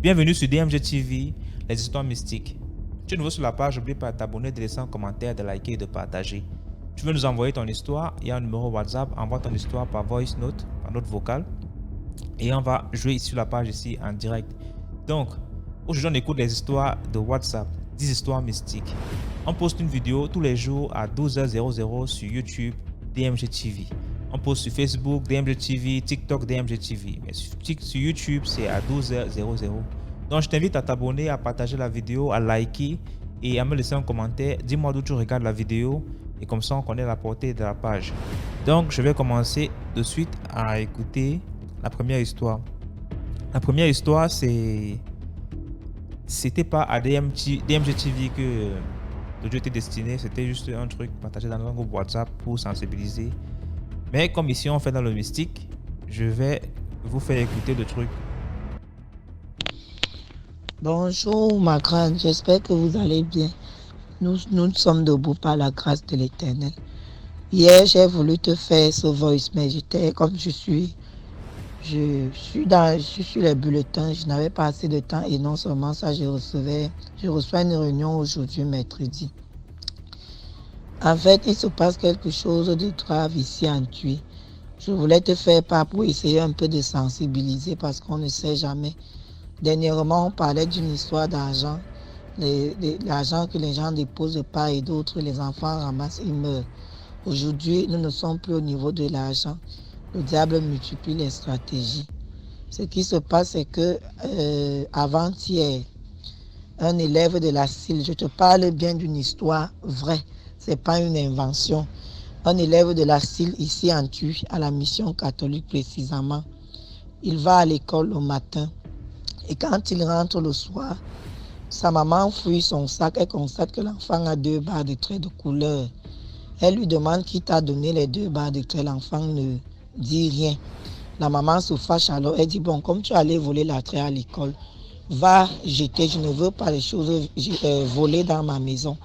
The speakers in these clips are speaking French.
Bienvenue sur DMG TV, les histoires mystiques. Tu es nouveau sur la page, n'oublie pas de t'abonner, de laisser un commentaire, de liker et de partager. Tu veux nous envoyer ton histoire, il y a un numéro WhatsApp, envoie ton histoire par voice note, par note vocale. Et on va jouer sur la page ici en direct. Donc, aujourd'hui on écoute les histoires de WhatsApp, 10 histoires mystiques. On poste une vidéo tous les jours à 12h00 sur YouTube, DMG TV. On poste sur Facebook, DMG TV, TikTok, DMG TV. Mais sur YouTube, c'est à 12h00. Donc, je t'invite à t'abonner, à partager la vidéo, à liker et à me laisser un commentaire. Dis-moi d'où tu regardes la vidéo et comme ça, on connaît la portée de la page. Donc, je vais commencer de suite à écouter la première histoire. La première histoire, c'était pas à DMG TV que l'audio était destiné. C'était juste un truc partagé dans un groupe WhatsApp pour sensibiliser. Mais comme ici on fait dans le mystique, je vais vous faire écouter le truc. Bonjour ma grande, j'espère que vous allez bien. Nous sommes debout par la grâce de l'Éternel. Hier, j'ai voulu te faire ce voice, mais j'étais comme je suis sur les bulletins, je n'avais pas assez de temps et non seulement ça, je reçois une réunion aujourd'hui, mercredi. En fait, il se passe quelque chose de grave ici en Thuy. Je voulais te faire part pour essayer un peu de sensibiliser parce qu'on ne sait jamais. Dernièrement, on parlait d'une histoire d'argent. L'argent que les gens déposent de part et d'autre, les enfants ramassent et meurent. Aujourd'hui, nous ne sommes plus au niveau de l'argent. Le diable multiplie les stratégies. Ce qui se passe, c'est que avant-hier, un élève de la CIL, je te parle bien d'une histoire vraie, ce n'est pas une invention. Un élève de la CIL ici en Thuy, à la mission catholique précisément, il va à l'école le matin et quand il rentre le soir, sa maman fouille son sac et constate que l'enfant a 2 barres de traits de couleur. Elle lui demande qui t'a donné les 2 barres de traits, l'enfant ne dit rien. La maman se fâche alors, elle dit bon, comme tu allais voler la trait à l'école, va jeter, je ne veux pas les choses volées dans ma maison.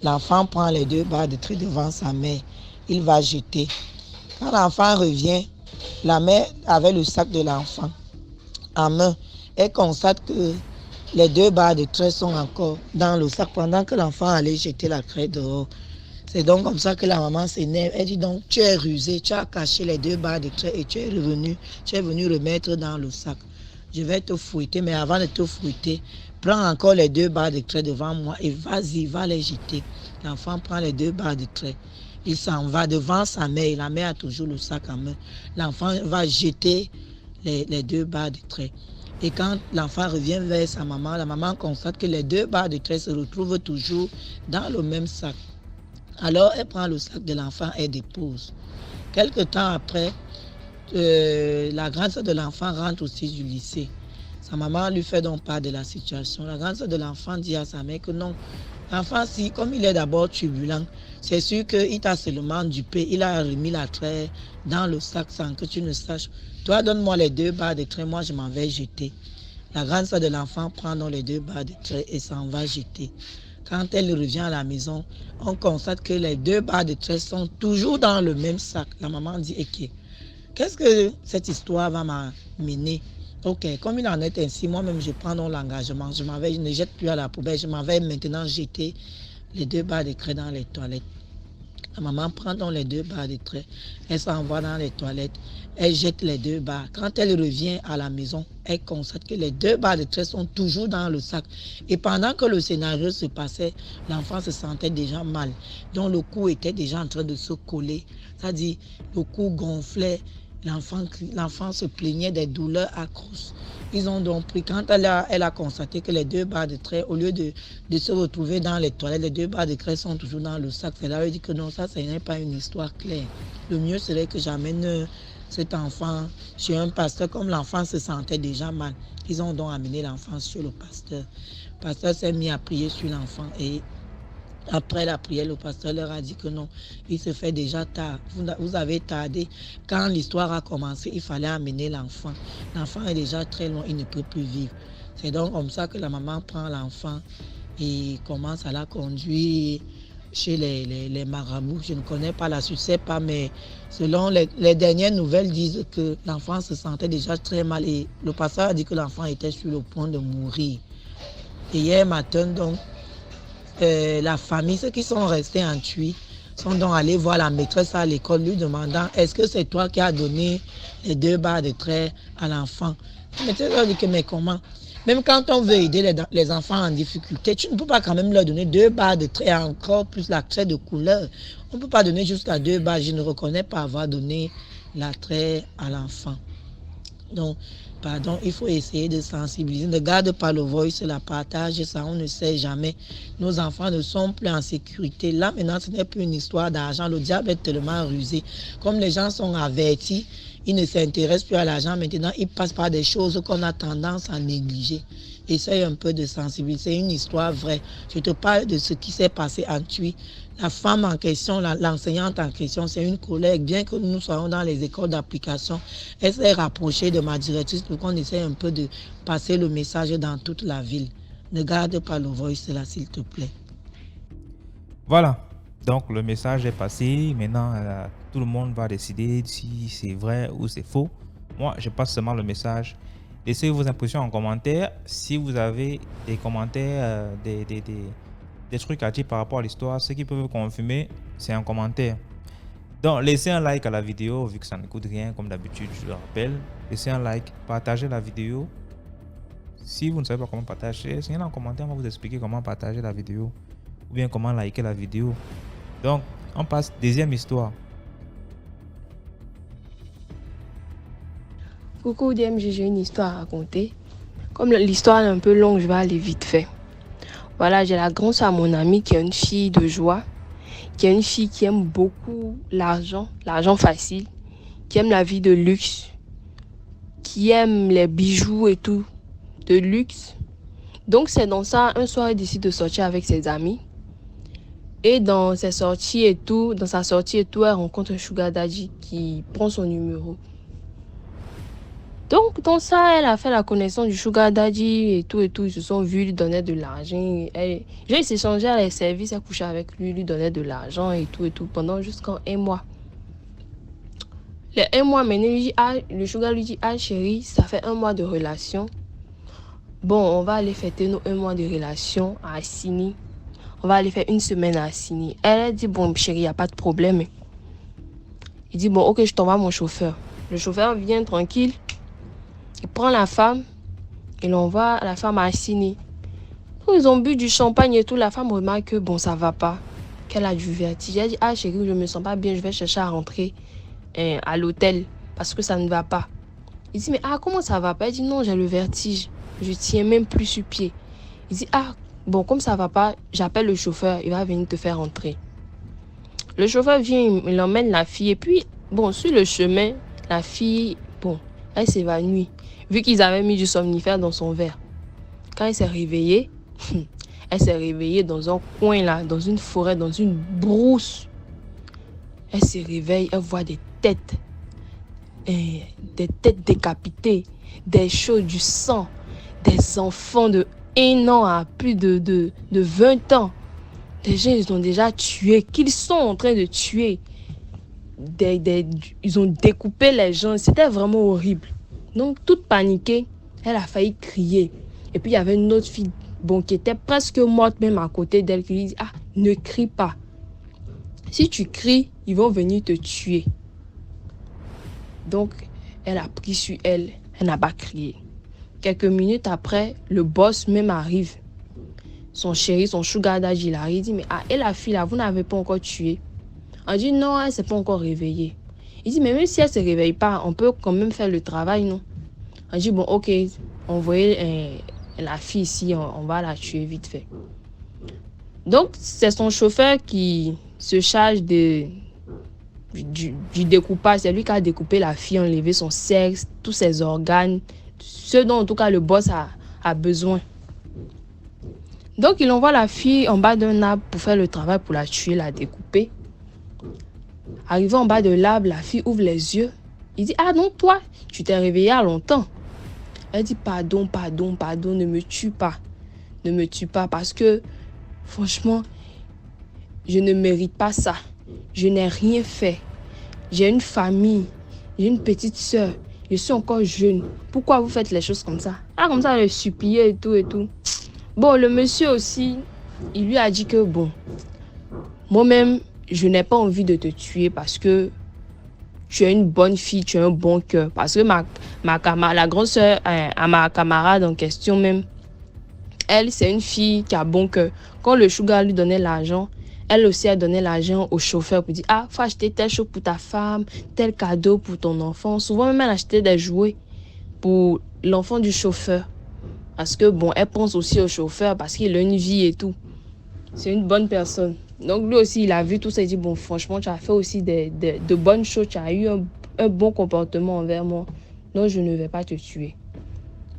L'enfant prend les 2 barres de trait devant sa mère, il va jeter. Quand l'enfant revient, la mère avait le sac de l'enfant en main. Elle constate que les 2 barres de trait sont encore dans le sac pendant que l'enfant allait jeter la craie dehors. C'est donc comme ça que la maman s'énerve. Elle dit donc tu es rusé, tu as caché les 2 barres de trait et tu es venu remettre dans le sac. Je vais te fouetter, mais avant de te fouetter, prends encore les 2 barres de trait devant moi et vas-y, va les jeter. L'enfant prend les 2 barres de trait. Il s'en va devant sa mère. La mère a toujours le sac en main. L'enfant va jeter les 2 barres de trait. Et quand l'enfant revient vers sa maman, la maman constate que les 2 barres de trait se retrouvent toujours dans le même sac. Alors, elle prend le sac de l'enfant et dépose. Quelque temps après, la grande sœur de l'enfant rentre aussi du lycée. Sa maman lui fait donc part de la situation. La grande sœur de l'enfant dit à sa mère que non, l'enfant, si, comme il est d'abord turbulent, c'est sûr qu'il t'a seulement dupé. Il a remis la trait dans le sac sans que tu ne saches. Toi, donne-moi les 2 barres de trait, moi je m'en vais jeter. La grande sœur de l'enfant prend donc les 2 barres de trait et s'en va jeter. Quand elle revient à la maison, on constate que les 2 barres de trait sont toujours dans le même sac. La maman dit, ok, qu'est-ce que cette histoire va m'amener? Ok, comme il en est ainsi, moi-même je prends donc l'engagement. Je ne jette plus à la poubelle, je m'en vais maintenant jeter les 2 barres de trait dans les toilettes. La maman prend donc les 2 barres de trait, elle s'en va dans les toilettes, elle jette les 2 barres. Quand elle revient à la maison, elle constate que les 2 barres de trait sont toujours dans le sac. Et pendant que le scénario se passait, l'enfant se sentait déjà mal. Donc le cou était déjà en train de se coller. C'est-à-dire, le cou gonflait. L'enfant se plaignait des douleurs atroces. Ils ont donc pris, quand elle a constaté que les 2 barres de trait, au lieu de se retrouver dans les toilettes, les 2 barres de trait sont toujours dans le sac. C'est là où elle dit que non, ça, ce n'est pas une histoire claire. Le mieux serait que j'amène cet enfant chez un pasteur, comme l'enfant se sentait déjà mal. Ils ont donc amené l'enfant chez le pasteur. Le pasteur s'est mis à prier sur l'enfant et après la prière, le pasteur leur a dit que non, il se fait déjà tard. Vous avez tardé. Quand l'histoire a commencé, il fallait amener l'enfant. L'enfant est déjà très loin, il ne peut plus vivre. C'est donc comme ça que la maman prend l'enfant et commence à la conduire chez les marabouts. Je ne connais pas la suite, je ne sais pas, mais selon les dernières nouvelles disent que l'enfant se sentait déjà très mal et le pasteur a dit que l'enfant était sur le point de mourir. Et hier matin, donc, la famille, ceux qui sont restés en Tui, sont donc allés voir la maîtresse à l'école lui demandant est-ce que c'est toi qui as donné les 2 barres de trait à l'enfant. La maîtresse leur dit que mais comment? Même quand on veut aider les enfants en difficulté, tu ne peux pas quand même leur donner 2 barres de trait, encore plus la trait de couleur. On ne peut pas donner jusqu'à 2 barres. Je ne reconnais pas avoir donné la trait à l'enfant. Donc, pardon, il faut essayer de sensibiliser. Ne garde pas le voice, la partage, ça, on ne sait jamais. Nos enfants ne sont plus en sécurité. Là, maintenant, ce n'est plus une histoire d'argent. Le diable est tellement rusé. Comme les gens sont avertis, ils ne s'intéressent plus à l'argent. Maintenant, ils passent par des choses qu'on a tendance à négliger. Essaye un peu de sensibiliser. C'est une histoire vraie. Je te parle de ce qui s'est passé en Tui. La femme en question, l'enseignante en question, c'est une collègue. Bien que nous soyons dans les écoles d'application, elle s'est rapprochée de ma directrice pour qu'on essaie un peu de passer le message dans toute la ville. Ne garde pas le voice là, s'il te plaît. Voilà. Donc, le message est passé. Maintenant, tout le monde va décider si c'est vrai ou c'est faux. Moi, je passe seulement le message. Laissez vos impressions en commentaire. Si vous avez des commentaires, des trucs à dire par rapport à l'histoire, ceux qui peuvent confirmer, c'est un commentaire. Donc, laissez un like à la vidéo, vu que ça ne coûte rien, comme d'habitude, je le rappelle. Laissez un like, partagez la vidéo. Si vous ne savez pas comment partager, signalez en commentaire, on va vous expliquer comment partager la vidéo. Ou bien comment liker la vidéo. Donc, on passe deuxième histoire. Coucou DMG, j'ai une histoire à raconter. Comme l'histoire est un peu longue, je vais aller vite fait. Voilà, j'ai la grande soeur à mon amie qui est une fille de joie, qui est une fille qui aime beaucoup l'argent facile, qui aime la vie de luxe, qui aime les bijoux et tout, de luxe. Donc c'est dans ça, un soir, elle décide de sortir avec ses amis. Et dans sa sortie et tout, elle rencontre un sugar daddy qui prend son numéro. Donc, dans ça, elle a fait la connaissance du sugar daddy et tout. Ils se sont vus, lui donner de l'argent. Ils s'échangeaient les services, elle couchait avec lui donnait de l'argent et tout, pendant jusqu'en 1 mois. Les 1 mois, maintenant, le sugar lui dit, ah chérie, ça fait 1 mois de relation. Bon, on va aller fêter nos 1 mois de relation à Assini. On va aller faire 1 semaine à Assini. Elle dit, bon chérie, il n'y a pas de problème. Il dit, bon, ok, je t'envoie mon chauffeur. Le chauffeur vient tranquille. Il prend la femme, il envoie la femme à Assini. Quand ils ont bu du champagne et tout, la femme remarque que bon, ça va pas, qu'elle a du vertige. Elle dit, ah chérie, je me sens pas bien, je vais chercher à rentrer à l'hôtel parce que ça ne va pas. Il dit, mais comment ça va pas? Elle dit, non, j'ai le vertige, je tiens même plus sur pied. Il dit, bon, comme ça va pas, j'appelle le chauffeur, il va venir te faire rentrer. Le chauffeur vient, il emmène la fille et puis, bon, sur le chemin, la fille, bon, elle s'évanouit. Vu qu'ils avaient mis du somnifère dans son verre. Quand elle s'est réveillée, dans un coin là, dans une forêt, dans une brousse. Elle se réveille, elle voit des têtes décapitées, des choses, du sang, des enfants de 1 an à plus de 20 ans. Des gens, ils ont déjà tué, qu'ils sont en train de tuer. Ils ont découpé les gens, c'était vraiment horrible. Donc, toute paniquée, elle a failli crier. Et puis, il y avait une autre fille qui était presque morte même à côté d'elle qui lui dit, ne crie pas. Si tu cries, ils vont venir te tuer. Donc, elle a pris sur elle, elle n'a pas crié. Quelques minutes après, le boss même arrive. Son chéri, son sugar daddy, il arrive, il dit, mais et la fille là, vous n'avez pas encore tué? On dit, non, elle ne s'est pas encore réveillée. Il dit, mais même si elle ne se réveille pas, on peut quand même faire le travail, non? On dit, bon, ok, envoyez la fille ici, on va la tuer vite fait. Donc, c'est son chauffeur qui se charge du découpage. C'est lui qui a découpé la fille, enlevé son sexe, tous ses organes, ce dont en tout cas le boss a besoin. Donc, il envoie la fille en bas d'un arbre pour faire le travail, pour la tuer, la découper. Arrivé en bas de l'arbre, la fille ouvre les yeux. Il dit, non, toi, tu t'es réveillée à longtemps. Elle dit, pardon, ne me tue pas. Ne me tue pas parce que, franchement, Je ne mérite pas ça. Je n'ai rien fait. J'ai une famille. J'ai une petite soeur. Je suis encore jeune. Pourquoi vous faites les choses comme ça? Ah, comme ça, le supplier et tout et tout. Bon, le monsieur aussi, il lui a dit que bon, moi-même, je n'ai pas envie de te tuer parce que tu es une bonne fille, tu as un bon cœur. Parce que la grande soeur à ma camarade en question même, elle, c'est une fille qui a bon cœur. Quand le sugar lui donnait l'argent, elle aussi a donné l'argent au chauffeur pour dire ah, faut acheter telle chose pour ta femme, tel cadeau pour ton enfant. Souvent même elle achetait des jouets pour l'enfant du chauffeur. Parce que bon, elle pense aussi au chauffeur parce qu'il a une vie et tout. C'est une bonne personne. Donc lui aussi, il a vu tout ça. Il dit bon, franchement, tu as fait aussi de bonnes choses. Tu as eu un bon comportement envers moi. Donc je ne vais pas te tuer.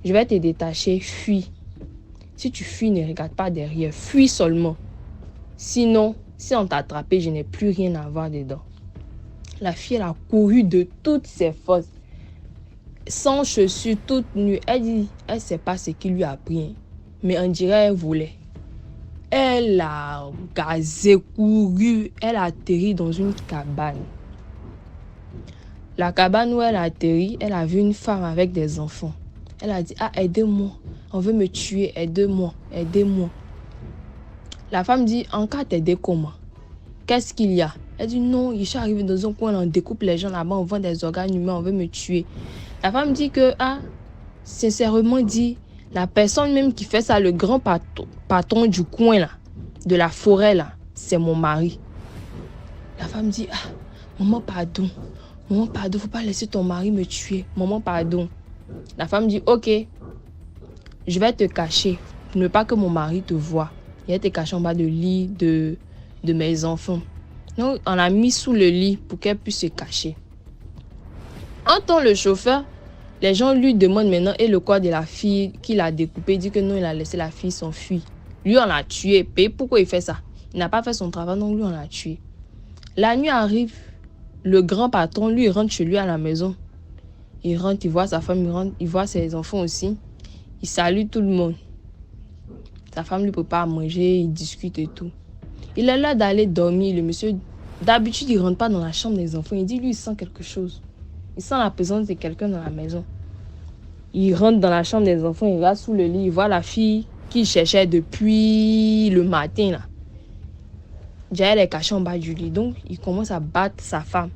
Je vais te détacher, fuis. Si tu fuis, ne regarde pas derrière. Fuis seulement. Sinon, si on t'a attrapé, je n'ai plus rien à voir dedans. La fille, elle a couru de toutes ses forces. Sans chaussures, toute nue. Elle dit, elle ne sait pas ce qui lui a pris. Mais on dirait qu'elle voulait. Elle a gazé, couru. Elle a atterri dans une cabane. La cabane où elle a atterri, elle a vu une femme avec des enfants. Elle a dit, ah, aidez-moi. On veut me tuer. Aidez-moi. Aidez-moi. La femme dit, en cas t'aider comment? Qu'est-ce qu'il y a? Elle dit, non, je suis arrivée dans un coin, on découpe les gens là-bas, on vend des organes humains, on veut me tuer. La femme dit que, ah, sincèrement dit, la personne même qui fait ça, le grand patron du coin là, de la forêt là, c'est mon mari. La femme dit, ah, maman pardon, faut pas laisser ton mari me tuer, maman pardon. La femme dit, ok, je vais te cacher, pour ne pas que mon mari te voie. Il était caché en bas du lit de mes enfants. Donc, on l'a mis sous le lit pour qu'elle puisse se cacher. En tant le chauffeur, les gens lui demandent maintenant et le corps de la fille qu'il a découpé. Il dit que non, il a laissé la fille s'enfuir. Lui, on l'a tué. Et pourquoi il fait ça? Il n'a pas fait son travail, donc lui, on l'a tué. La nuit arrive, le grand patron, lui, il rentre chez lui à la maison. Il rentre, il voit sa femme, il voit ses enfants aussi. Il salue tout le monde. Sa femme lui prépare à manger, il discute et tout. Il est là d'aller dormir. Le monsieur, d'habitude, il ne rentre pas dans la chambre des enfants. Il dit, lui, il sent quelque chose. Il sent la présence de quelqu'un dans la maison. Il rentre dans la chambre des enfants, il va sous le lit, il voit la fille qu'il cherchait depuis le matin. Là. Déjà, elle est cachée en bas du lit. Donc, il commence à battre sa femme.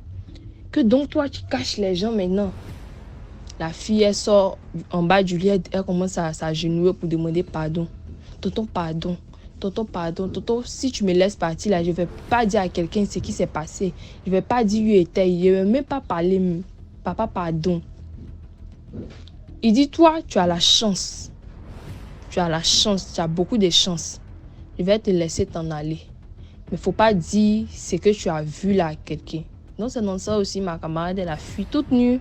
Que donc, toi, tu caches les gens maintenant? La fille, elle sort en bas du lit, elle commence à s'agenouiller pour demander pardon. Tonton, pardon. Tonton, pardon. Tonton, si tu me laisses partir là, je ne vais pas dire à quelqu'un ce qui s'est passé. Je ne vais pas dire où était. Je ne vais même pas parler. Papa, pardon. Il dit, toi, tu as la chance. Tu as la chance. Tu as beaucoup de chance. Je vais te laisser t'en aller. Mais il ne faut pas dire ce que tu as vu là à quelqu'un. Donc, c'est dans ça aussi, ma camarade, elle a fui toute nue.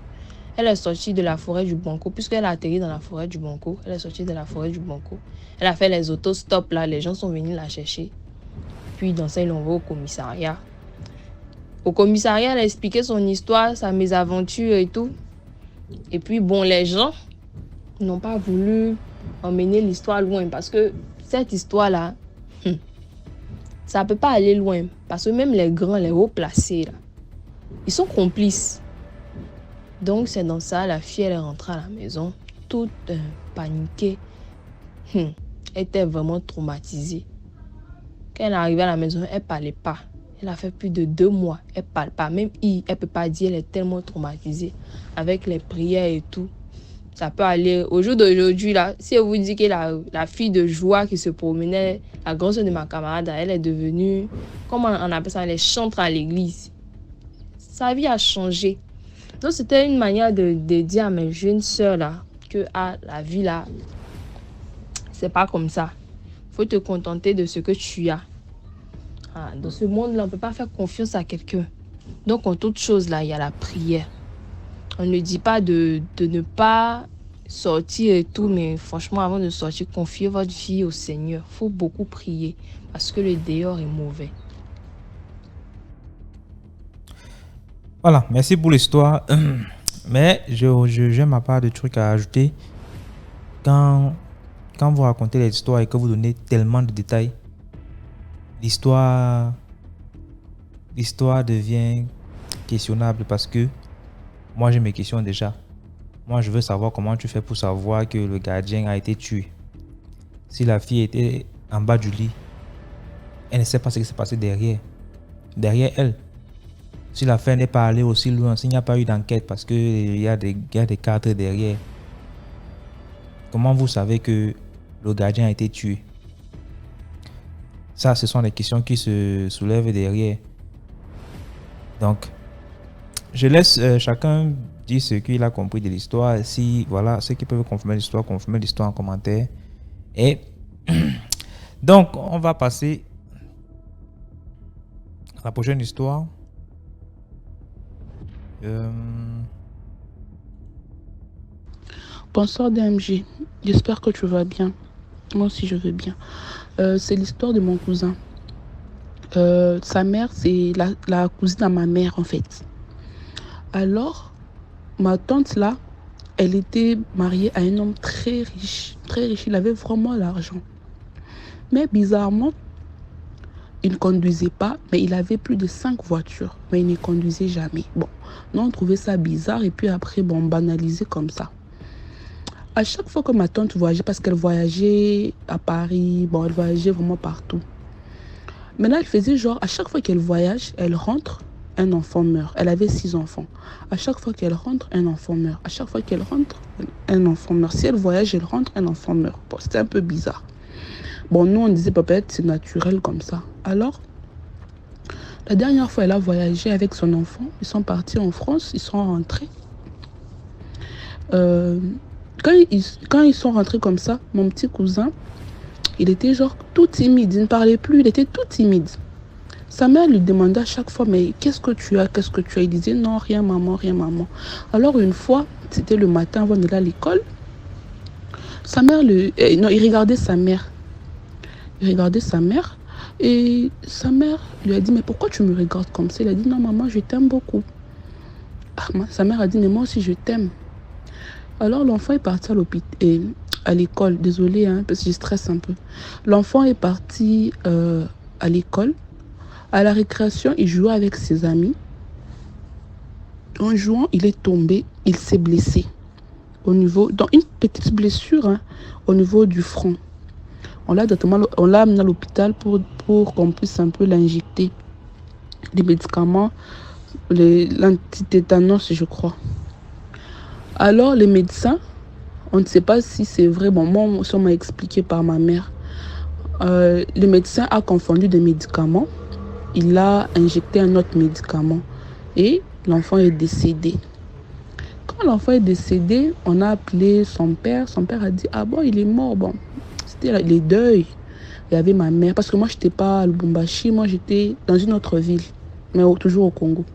Elle est sortie de la forêt du Banco, puisqu'elle a atterri dans la forêt du Banco. Elle est sortie de la forêt du Banco. Elle a fait les autostops là, les gens sont venus la chercher. Puis dans ça, ils l'ont envoyé au commissariat. Au commissariat, elle a expliqué son histoire, sa mésaventure et tout. Et puis bon, les gens n'ont pas voulu emmener l'histoire loin parce que cette histoire-là, ça ne peut pas aller loin. Parce que même les grands, les hauts placés, là, ils sont complices. Donc, c'est dans ça, la fille, elle est rentrée à la maison, toute paniquée. Elle était vraiment traumatisée. Quand elle est arrivée à la maison, elle ne parlait pas. Elle a fait plus de 2 mois, elle ne parle pas. Même elle ne peut pas dire, elle est tellement traumatisée. Avec les prières et tout, ça peut aller. Au jour d'aujourd'hui, là, si on vous dit que la fille de joie qui se promenait, la grande soeur de ma camarade, elle est devenue, comment on appelle ça, elle est chantre à l'église. Sa vie a changé. Donc, c'était une manière de dire à mes jeunes sœurs là que la vie là, c'est pas comme ça. Il faut te contenter de ce que tu as. Dans ce monde-là, on ne peut pas faire confiance à quelqu'un. Donc, en toute chose là, il y a la prière. On ne dit pas de ne pas sortir et tout, mais franchement, avant de sortir, confiez votre vie au Seigneur. Il faut beaucoup prier parce que le dehors est mauvais. Voilà, merci pour l'histoire. Mais j'ai ma part de trucs à ajouter. Quand vous racontez les histoires et que vous donnez tellement de détails, l'histoire l'histoire devient questionnable parce que moi, j'ai mes questions déjà. Moi, je veux savoir comment tu fais pour savoir que le gardien a été tué. Si la fille était en bas du lit, elle ne sait pas ce qui s'est passé derrière elle. Si l'affaire n'est pas allée aussi loin, s'il n'y a pas eu d'enquête parce qu'il y a des cadres derrière, comment vous savez que le gardien a été tué? Ça, ce sont les questions qui se soulèvent derrière. Donc, je laisse chacun dire ce qu'il a compris de l'histoire. Si, voilà, ceux qui peuvent confirmer l'histoire en commentaire. Et donc, on va passer à la prochaine histoire. Bonsoir DMG, j'espère que tu vas bien. Moi aussi je vais bien. C'est l'histoire de mon cousin. Sa mère, c'est la cousine à ma mère en fait. Alors, ma tante là, elle était mariée à un homme très riche. Très riche, il avait vraiment l'argent. Mais bizarrement, il ne conduisait pas, mais il avait plus de 5 voitures. Mais il ne conduisait jamais. Bon, nous on trouvait ça bizarre et puis après, bon, banalisé comme ça. À chaque fois que ma tante voyageait, parce qu'elle voyageait à Paris, bon, elle voyageait vraiment partout. Maintenant, elle faisait genre, à chaque fois qu'elle voyage, elle rentre, un enfant meurt. Elle avait 6 enfants. À chaque fois qu'elle rentre, un enfant meurt. À chaque fois qu'elle rentre, un enfant meurt. Si elle voyage, elle rentre, un enfant meurt. Bon, c'était un peu bizarre. Bon, nous, on disait peut-être c'est naturel comme ça. Alors, la dernière fois, elle a voyagé avec son enfant. Ils sont partis en France, ils sont rentrés. Quand ils sont rentrés comme ça, mon petit cousin, il était genre tout timide. Il ne parlait plus, il était tout timide. Sa mère lui demandait à chaque fois, mais qu'est-ce que tu as, qu'est-ce que tu as? Il disait, non, rien maman, rien maman. Alors une fois, c'était le matin avant d'aller à l'école, sa mère, il regardait sa mère. Il regardait sa mère et sa mère lui a dit, mais pourquoi tu me regardes comme ça? Il a dit, non maman, je t'aime beaucoup. Sa mère a dit, mais moi aussi je t'aime. Alors l'enfant est parti à l'école. Désolée, hein, parce que je stresse un peu. L'enfant est parti à l'école. À la récréation, il jouait avec ses amis. En jouant, il est tombé. Il s'est blessé. Dans une petite blessure, hein, au niveau du front. On l'a amené à l'hôpital pour qu'on puisse un peu l'injecter. Les médicaments, l'antitétanos, je crois. Alors, les médecins, on ne sait pas si c'est vrai. Bon, moi, ça m'a expliqué par ma mère. Le médecin a confondu des médicaments. Il a injecté un autre médicament. Et l'enfant est décédé. Quand l'enfant est décédé, on a appelé son père. Son père a dit, ah bon, il est mort. Bon, c'était les deuils. Il y avait ma mère. Parce que moi, je n'étais pas à Lubumbashi. Moi, j'étais dans une autre ville. Mais toujours au Congo.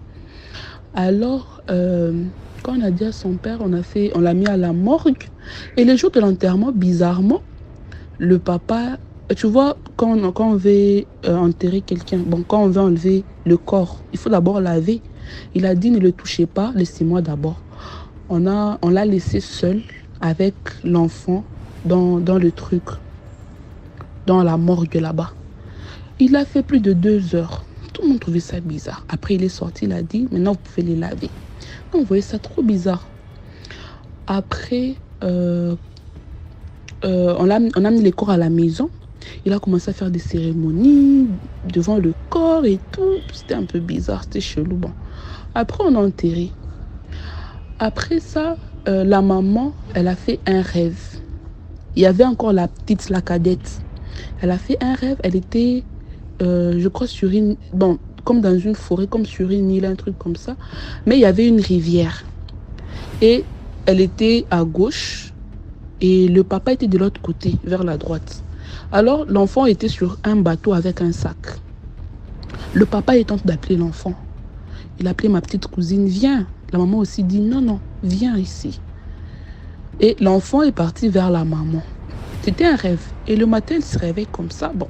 Alors, quand on a dit à son père, on l'a mis à la morgue. Et le jour de l'enterrement, bizarrement, le papa, tu vois, quand on veut enterrer quelqu'un, bon, quand on veut enlever le corps, il faut d'abord laver. Il a dit, ne le touchez pas, laissez-moi d'abord. On l'a laissé seul avec l'enfant dans le truc, dans la morgue là-bas. Il a fait plus de 2 heures. Tout le monde trouvait ça bizarre. Après, il est sorti, il a dit, maintenant, vous pouvez les laver. On voyait ça trop bizarre. Après, on a amené les corps à la maison. Il a commencé à faire des cérémonies devant le corps et tout. C'était un peu bizarre, c'était chelou. Bon. Après, on a enterré. Après ça, la maman, elle a fait un rêve. Il y avait encore la cadette. Elle a fait un rêve. Elle était, je crois, sur une... Bon, comme dans une forêt, comme sur une île, un truc comme ça. Mais il y avait une rivière. Et elle était à gauche. Et le papa était de l'autre côté, vers la droite. Alors, l'enfant était sur un bateau avec un sac. Le papa est en train d'appeler l'enfant. Il a appelé ma petite cousine, viens. La maman aussi dit, non, non, viens ici. Et l'enfant est parti vers la maman. C'était un rêve. Et le matin, elle se réveille comme ça. Bon,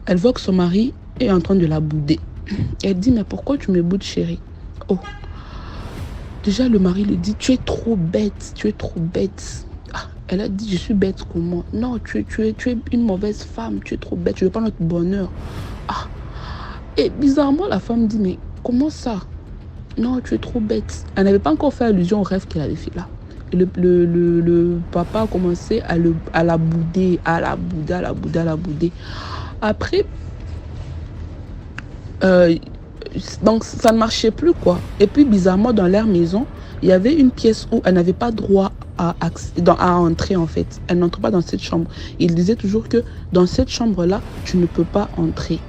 elle voit que son mari est en train de la bouder. Elle dit, mais pourquoi tu me boudes, chérie? Oh, déjà le mari lui dit, tu es trop bête, tu es trop bête. Elle a dit, je suis bête comment? Non, tu es une mauvaise femme, tu es trop bête, tu veux pas notre bonheur. Et bizarrement, la femme dit, mais comment ça? Non, tu es trop bête. Elle n'avait pas encore fait allusion au rêve qu'elle avait fait là. Et le papa a commencé à la bouder, à la bouder, à la bouder, à la bouder. Après, donc ça ne marchait plus, quoi. Et puis, bizarrement, dans leur maison, il y avait une pièce où elle n'avait pas droit à entrer, en fait. Elle n'entre pas dans cette chambre. Il disait toujours que dans cette chambre-là, tu ne peux pas entrer.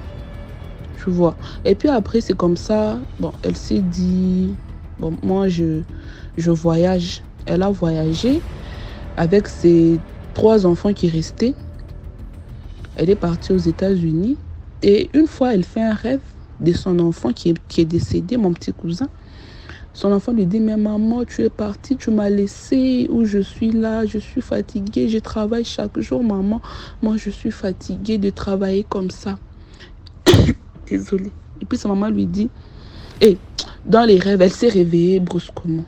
Tu vois. Et puis après, c'est comme ça. Bon, elle s'est dit, bon, moi, je voyage. Elle a voyagé avec ses 3 enfants qui restaient. Elle est partie aux États-Unis. Et une fois, elle fait un rêve de son enfant qui est décédé, mon petit cousin. Son enfant lui dit, mais maman, tu es partie, tu m'as laissé, où je suis là, je suis fatiguée, je travaille chaque jour, maman. Moi, je suis fatiguée de travailler comme ça. Désolée. Et puis sa maman lui dit, et dans les rêves, elle s'est réveillée brusquement.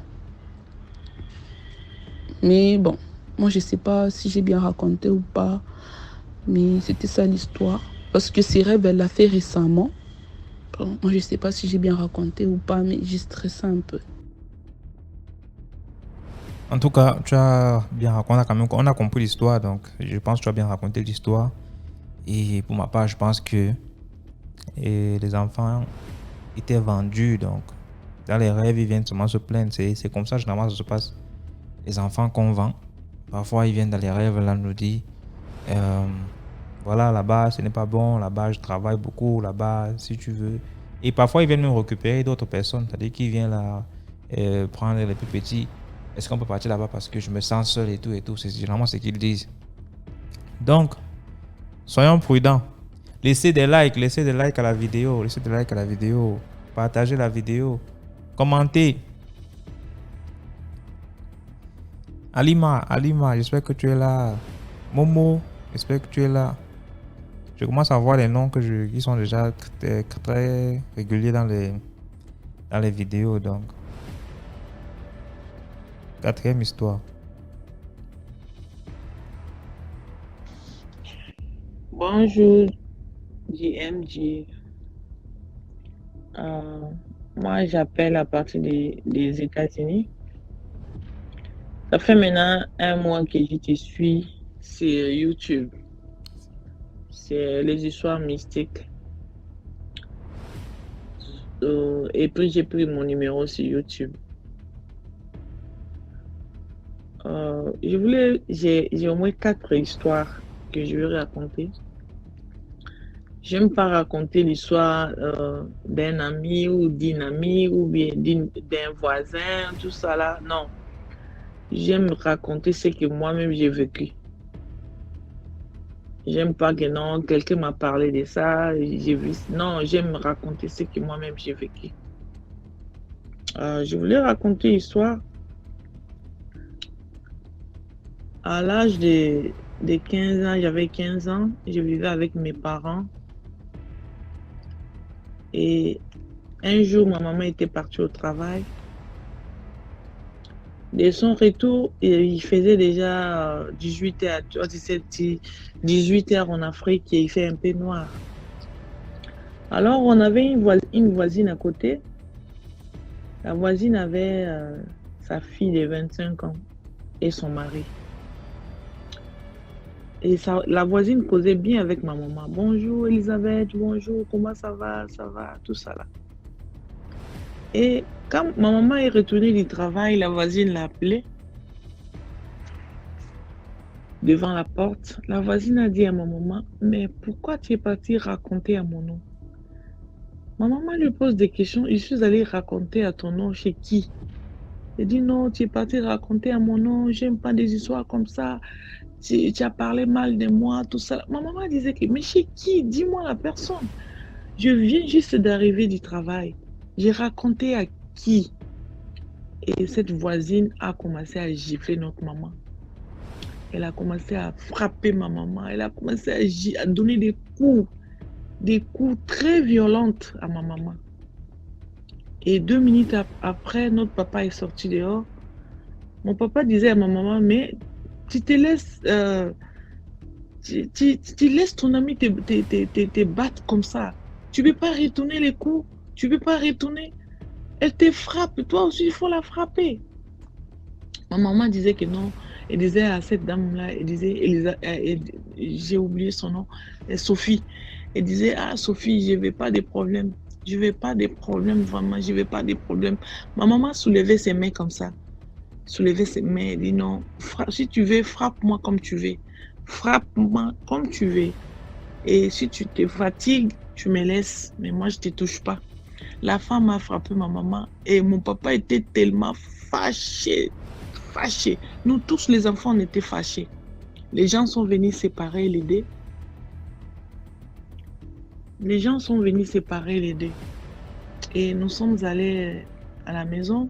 Mais bon, moi je sais pas si j'ai bien raconté ou pas, mais c'était ça l'histoire. Parce que ces rêves, elle l'a fait récemment. Bon, moi je sais pas si j'ai bien raconté ou pas, mais j'ai stressé un peu. En tout cas, tu as bien raconté quand même. On a compris l'histoire, donc je pense que tu as bien raconté l'histoire. Et pour ma part, je pense que les enfants étaient vendus. Donc, dans les rêves, ils viennent seulement se plaindre. C'est comme ça, généralement, ça se passe. Les enfants qu'on vend, parfois, ils viennent dans les rêves, là, nous disent voilà, là-bas, ce n'est pas bon. Là-bas, je travaille beaucoup. Là-bas, si tu veux. Et parfois, ils viennent même récupérer d'autres personnes. C'est-à-dire qu'ils viennent là prendre les plus petits. Est-ce qu'on peut partir là-bas parce que je me sens seul et tout et tout. C'est généralement ce qu'ils disent. Donc, soyons prudents. Laissez des likes à la vidéo. Laissez des likes à la vidéo. Partagez la vidéo. Commentez. Alima, j'espère que tu es là. Momo, j'espère que tu es là. Je commence à voir les noms qui sont déjà très réguliers dans les vidéos. Donc, 4e histoire. Bonjour, JMG. Moi, j'appelle à partir des États-Unis. Ça fait maintenant 1 mois que je te suis sur YouTube. C'est les histoires mystiques. Et puis, j'ai pris mon numéro sur YouTube. J'ai au moins 4 histoires que je vais raconter. J'aime pas raconter l'histoire d'un ami ou d'une amie ou bien d'un voisin, tout ça là. Non. J'aime raconter ce que moi-même j'ai vécu. J'aime pas que non, quelqu'un m'a parlé de ça, j'ai vu. Non, j'aime raconter ce que moi-même j'ai vécu. Je voulais raconter l'histoire. À l'âge de 15 ans, j'avais 15 ans, je vivais avec mes parents. Et un jour, ma maman était partie au travail. De son retour, il faisait déjà 18h, 18h en Afrique et il fait un peu noir. Alors, on avait une voisine à côté. La voisine avait sa fille de 25 ans et son mari. Et la voisine causait bien avec ma maman. Bonjour Elisabeth, bonjour, comment ça va, tout ça là. Et quand ma maman est retournée du travail, la voisine l'a appelée devant la porte. La voisine a dit à ma maman, mais pourquoi tu es partie raconter à mon nom? Ma maman lui pose des questions, je suis allée raconter à ton nom chez qui? Elle dit non, tu es partie raconter à mon nom, j'aime pas des histoires comme ça. Tu as parlé mal de moi, tout ça. Ma maman disait que, mais chez qui? Dis-moi la personne. Je viens juste d'arriver du travail. J'ai raconté à qui? Et cette voisine a commencé à gifler notre maman. Elle a commencé à frapper ma maman. Elle a commencé à donner des coups très violents à ma maman. Et 2 minutes après, notre papa est sorti dehors. Mon papa disait à ma maman, mais tu te laisses, tu laisses ton ami te battre comme ça. Tu ne peux pas retourner les coups. Tu ne peux pas retourner. Elle te frappe. Toi aussi, il faut la frapper. Ma maman disait que non. Elle disait à cette dame-là, elle disait, j'ai oublié son nom, Sophie. Elle disait, ah Sophie, je ne veux pas de problème. Je ne veux pas de problème, vraiment, je ne veux pas de problème. Ma maman soulevait ses mains comme ça. Soulevait ses mains, elle dit non, si tu veux, frappe-moi comme tu veux. Frappe-moi comme tu veux. Et si tu te fatigues, tu me laisses, mais moi, je ne te touche pas. La femme a frappé ma maman et mon papa était tellement fâché. Fâché. Nous tous les enfants, on était fâchés. Les gens sont venus séparer les deux. Les gens sont venus séparer les deux. Et nous sommes allés à la maison.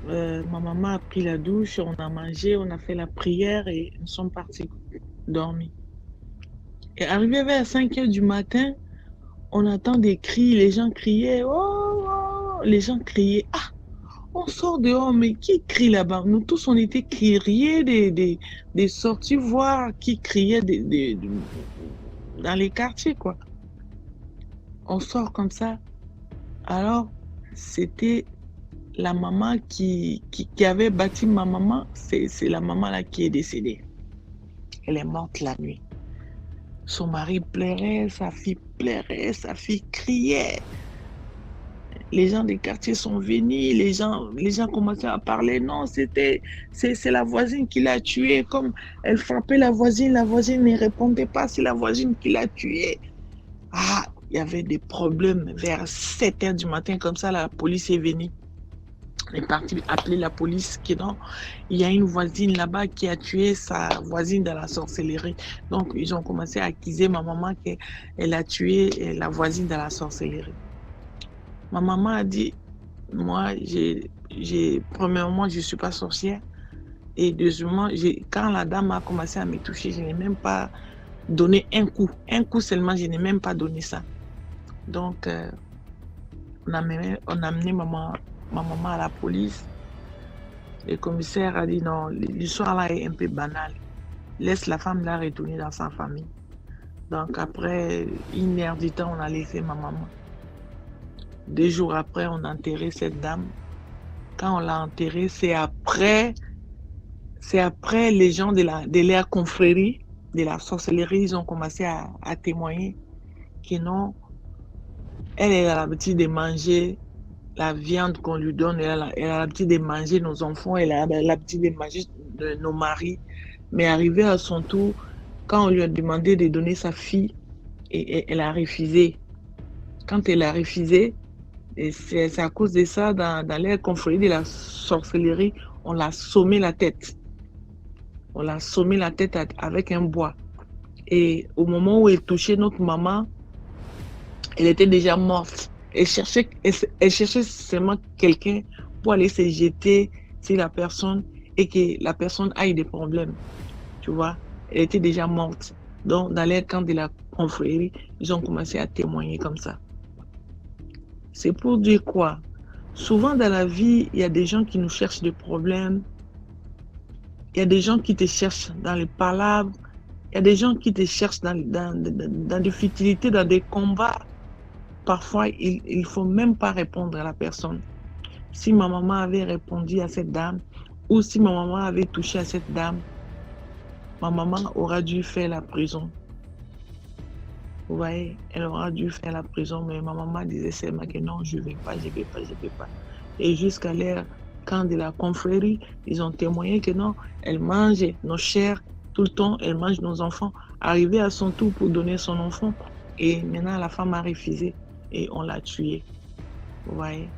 Ma maman a pris la douche, on a mangé, on a fait la prière et nous sommes partis dormir. Et arrivé vers 5 h du matin, on entend des cris, les gens criaient, oh, oh, les gens criaient, ah, on sort dehors, mais qui crie là-bas? Nous tous, on était criés des sorties, voir qui criait dans les quartiers, quoi. On sort comme ça. Alors, c'était la maman qui avait bâti ma maman, c'est la maman là qui est décédée. Elle est morte la nuit. Son mari pleurait, sa fille criait. Les gens des quartiers sont venus, les gens commençaient à parler. Non, c'est la voisine qui l'a tué. Comme elle frappait la voisine ne répondait pas, c'est la voisine qui l'a tué. Ah, il y avait des problèmes. Vers 7 h du matin, comme ça, la police est venue. Elle est partie appeler la police. Non, il y a une voisine là-bas qui a tué sa voisine dans la sorcellerie. Donc, ils ont commencé à accuser ma maman qu'elle a tué la voisine dans la sorcellerie. Ma maman a dit, moi, premièrement, je ne suis pas sorcière. Et deuxièmement, quand la dame a commencé à me toucher, je n'ai même pas donné un coup. Un coup seulement, je n'ai même pas donné ça. Donc, on a amené ma maman à la police. Le commissaire a dit non, l'histoire là est un peu banale. Laisse la femme là retourner dans sa famille. Donc, après 1 heure du temps, on a laissé ma maman. 2 jours après, on a enterré cette dame. Quand on l'a enterrée, c'est après les gens de la confrérie, de la sorcellerie, ils ont commencé à témoigner que non, elle a l'habitude de manger la viande qu'on lui donne, elle a l'habitude de manger nos enfants, elle a l'habitude de manger nos maris. Mais arrivé à son tour, quand on lui a demandé de donner sa fille, et elle a refusé. Quand elle a refusé, et c'est à cause de ça, dans les confréries de la sorcellerie, on l'a sommé la tête. On l'a sommé la tête avec un bois. Et au moment où elle touchait notre maman, elle était déjà morte. Elle cherchait seulement quelqu'un pour aller se jeter sur la personne et que la personne ait des problèmes. Tu vois, elle était déjà morte. Donc, dans les camps de la confrérie, ils ont commencé à témoigner comme ça. C'est pour dire quoi? Souvent dans la vie, il y a des gens qui nous cherchent des problèmes. Il y a des gens qui te cherchent dans les palabres. Il y a des gens qui te cherchent dans des futilités, dans des combats. Parfois, il ne faut même pas répondre à la personne. Si ma maman avait répondu à cette dame, ou si ma maman avait touché à cette dame, ma maman aura dû faire la prison. Vous voyez, elle aura dû faire la prison, mais ma maman disait seulement que non, je ne vais pas, je ne vais pas, je ne vais pas. Et jusqu'à l'heure, quand de la confrérie, ils ont témoigné que non, elle mange nos chairs tout le temps, elle mange nos enfants. Arrivé à son tour pour donner son enfant, et maintenant la femme a refusé et on l'a tuée. Vous voyez,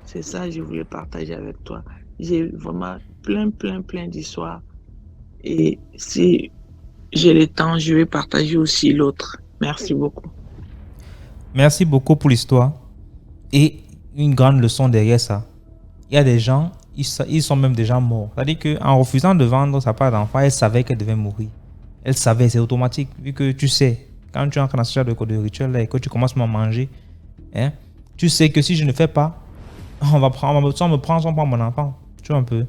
c'est ça que je voulais partager avec toi. J'ai vraiment plein d'histoires. Et si j'ai le temps, je vais partager aussi l'autre. Merci beaucoup. Merci beaucoup pour l'histoire. Et une grande leçon derrière ça. Il y a des gens, ils sont même déjà morts. C'est-à-dire qu'en refusant de vendre sa part d'enfant, elle savait qu'elle devait mourir. Elle savait, c'est automatique. Vu que tu sais, quand tu entres dans ce genre de rituel là, et que tu commences à manger, hein, tu sais que si je ne fais pas, on va me prendre mon enfant. Tu vois un peu.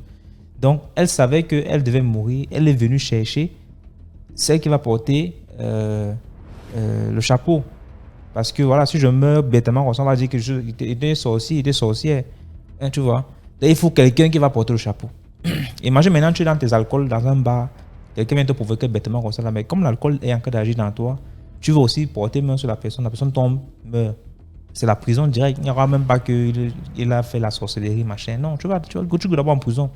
Donc, elle savait qu'elle devait mourir. Elle est venue chercher celle qui va porter le chapeau. Parce que voilà, si je meurs bêtement, on va dire que j'étais sorcier, il était sorcière. Hein, tu vois. Donc, il faut quelqu'un qui va porter le chapeau. Imagine maintenant, tu es dans tes alcools, dans un bar, quelqu'un vient te provoquer bêtement comme ça, là, mais comme l'alcool est en train d'agir dans toi, tu vas aussi porter main sur la personne tombe, meurt. C'est la prison directe. Il n'y aura même pas qu'il a fait la sorcellerie, machin. Non, tu vas d'abord en prison.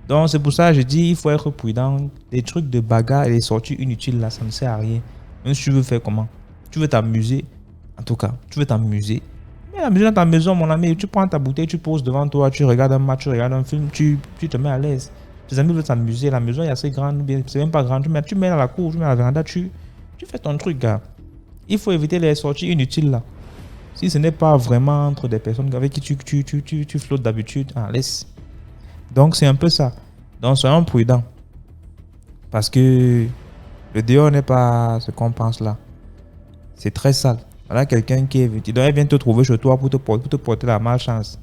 Donc, c'est pour ça que je dis il faut être prudent. Des trucs de bagarre et des sorties inutiles, là, ça ne sert à rien. Même si tu veux faire comment? Tu veux t'amuser, en tout cas, tu veux t'amuser. Mais amuser dans ta maison, mon ami, tu prends ta bouteille, tu poses devant toi, tu regardes un match, tu regardes un film, tu te mets à l'aise. Tes amis veulent s'amuser, la maison est assez grande, c'est même pas grand, tu mets dans la cour, tu mets à la véranda, tu fais ton truc, gars. Il faut éviter les sorties inutiles, là. Si ce n'est pas vraiment entre des personnes avec qui tu flottes d'habitude, laisse. Donc, c'est un peu ça. Donc, soyons prudents. Parce que le dehors n'est pas ce qu'on pense là. C'est très sale. Voilà quelqu'un qui est venu. Il vient te trouver chez toi pour te porter la malchance.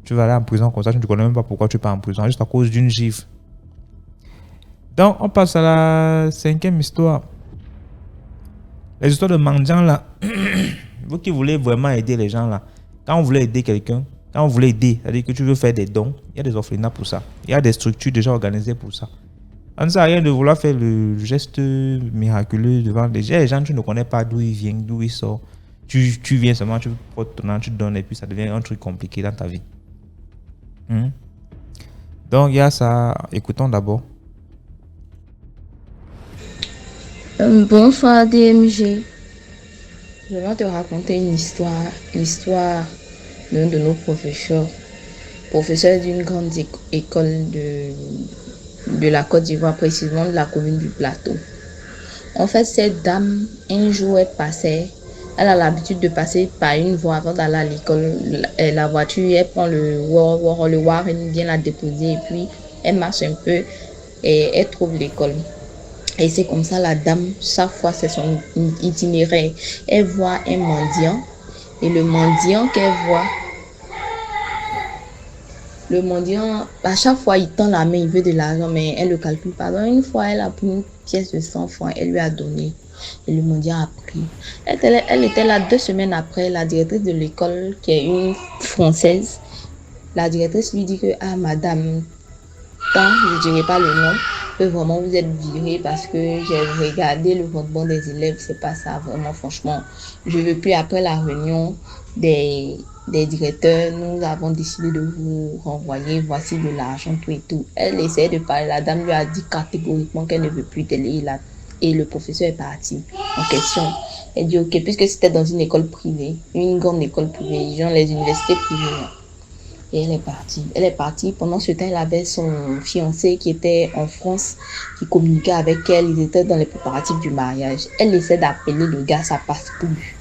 Tu vas aller en prison comme ça, tu ne connais même pas pourquoi tu pars en prison, juste à cause d'une gifle. Donc, on passe à la 5e histoire. Les histoires de mendiants là. Vous qui voulez vraiment aider les gens là. Quand vous voulez aider quelqu'un, quand vous voulez aider, c'est-à-dire que tu veux faire des dons, il y a des orphelinats pour ça. Il y a des structures déjà organisées pour ça. Ça ne sert à rien de vouloir faire le geste miraculeux devant les gens. Les gens, tu ne connais pas d'où ils viennent, d'où ils sortent. Tu viens seulement, tu portes ton nom, tu te donnes et puis ça devient un truc compliqué dans ta vie. Donc, il y a ça. Écoutons d'abord. Bonsoir DMG. Je vais te raconter l'histoire d'un de nos professeurs d'une grande école de la Côte d'Ivoire, précisément de la commune du Plateau. En fait, cette dame, un jour, elle a l'habitude de passer par une voie avant d'aller à l'école. La voiture, elle prend le war, elle vient la déposer et puis elle marche un peu et elle trouve l'école. Et c'est comme ça, la dame, chaque fois, c'est son itinéraire. Elle voit un mendiant et le mendiant qu'elle voit, le mendiant, à chaque fois, il tend la main, il veut de l'argent, mais elle ne le calcule pas. Donc, une fois, elle a pris une pièce de 100 francs, elle lui a donné. Et le mendiant a pris. Elle était là 2 semaines après, la directrice de l'école, qui est une Française. La directrice lui dit que, madame, je ne dirai pas le nom, que vraiment vous êtes virée parce que j'ai regardé le rendement des élèves, c'est pas ça, vraiment, franchement. Je ne veux plus, après la réunion des directeurs, nous avons décidé de vous renvoyer, voici de l'argent, tout et tout. Elle essaie de parler, la dame lui a dit catégoriquement qu'elle ne veut plus d'aller là. Et le professeur est parti en question. Elle dit, ok, puisque c'était dans une école privée, une grande école privée, genre les universités privées. Et elle est partie. Pendant ce temps, elle avait son fiancé qui était en France, qui communiquait avec elle. Ils étaient dans les préparatifs du mariage. Elle essaie d'appeler le gars, ça passe plus.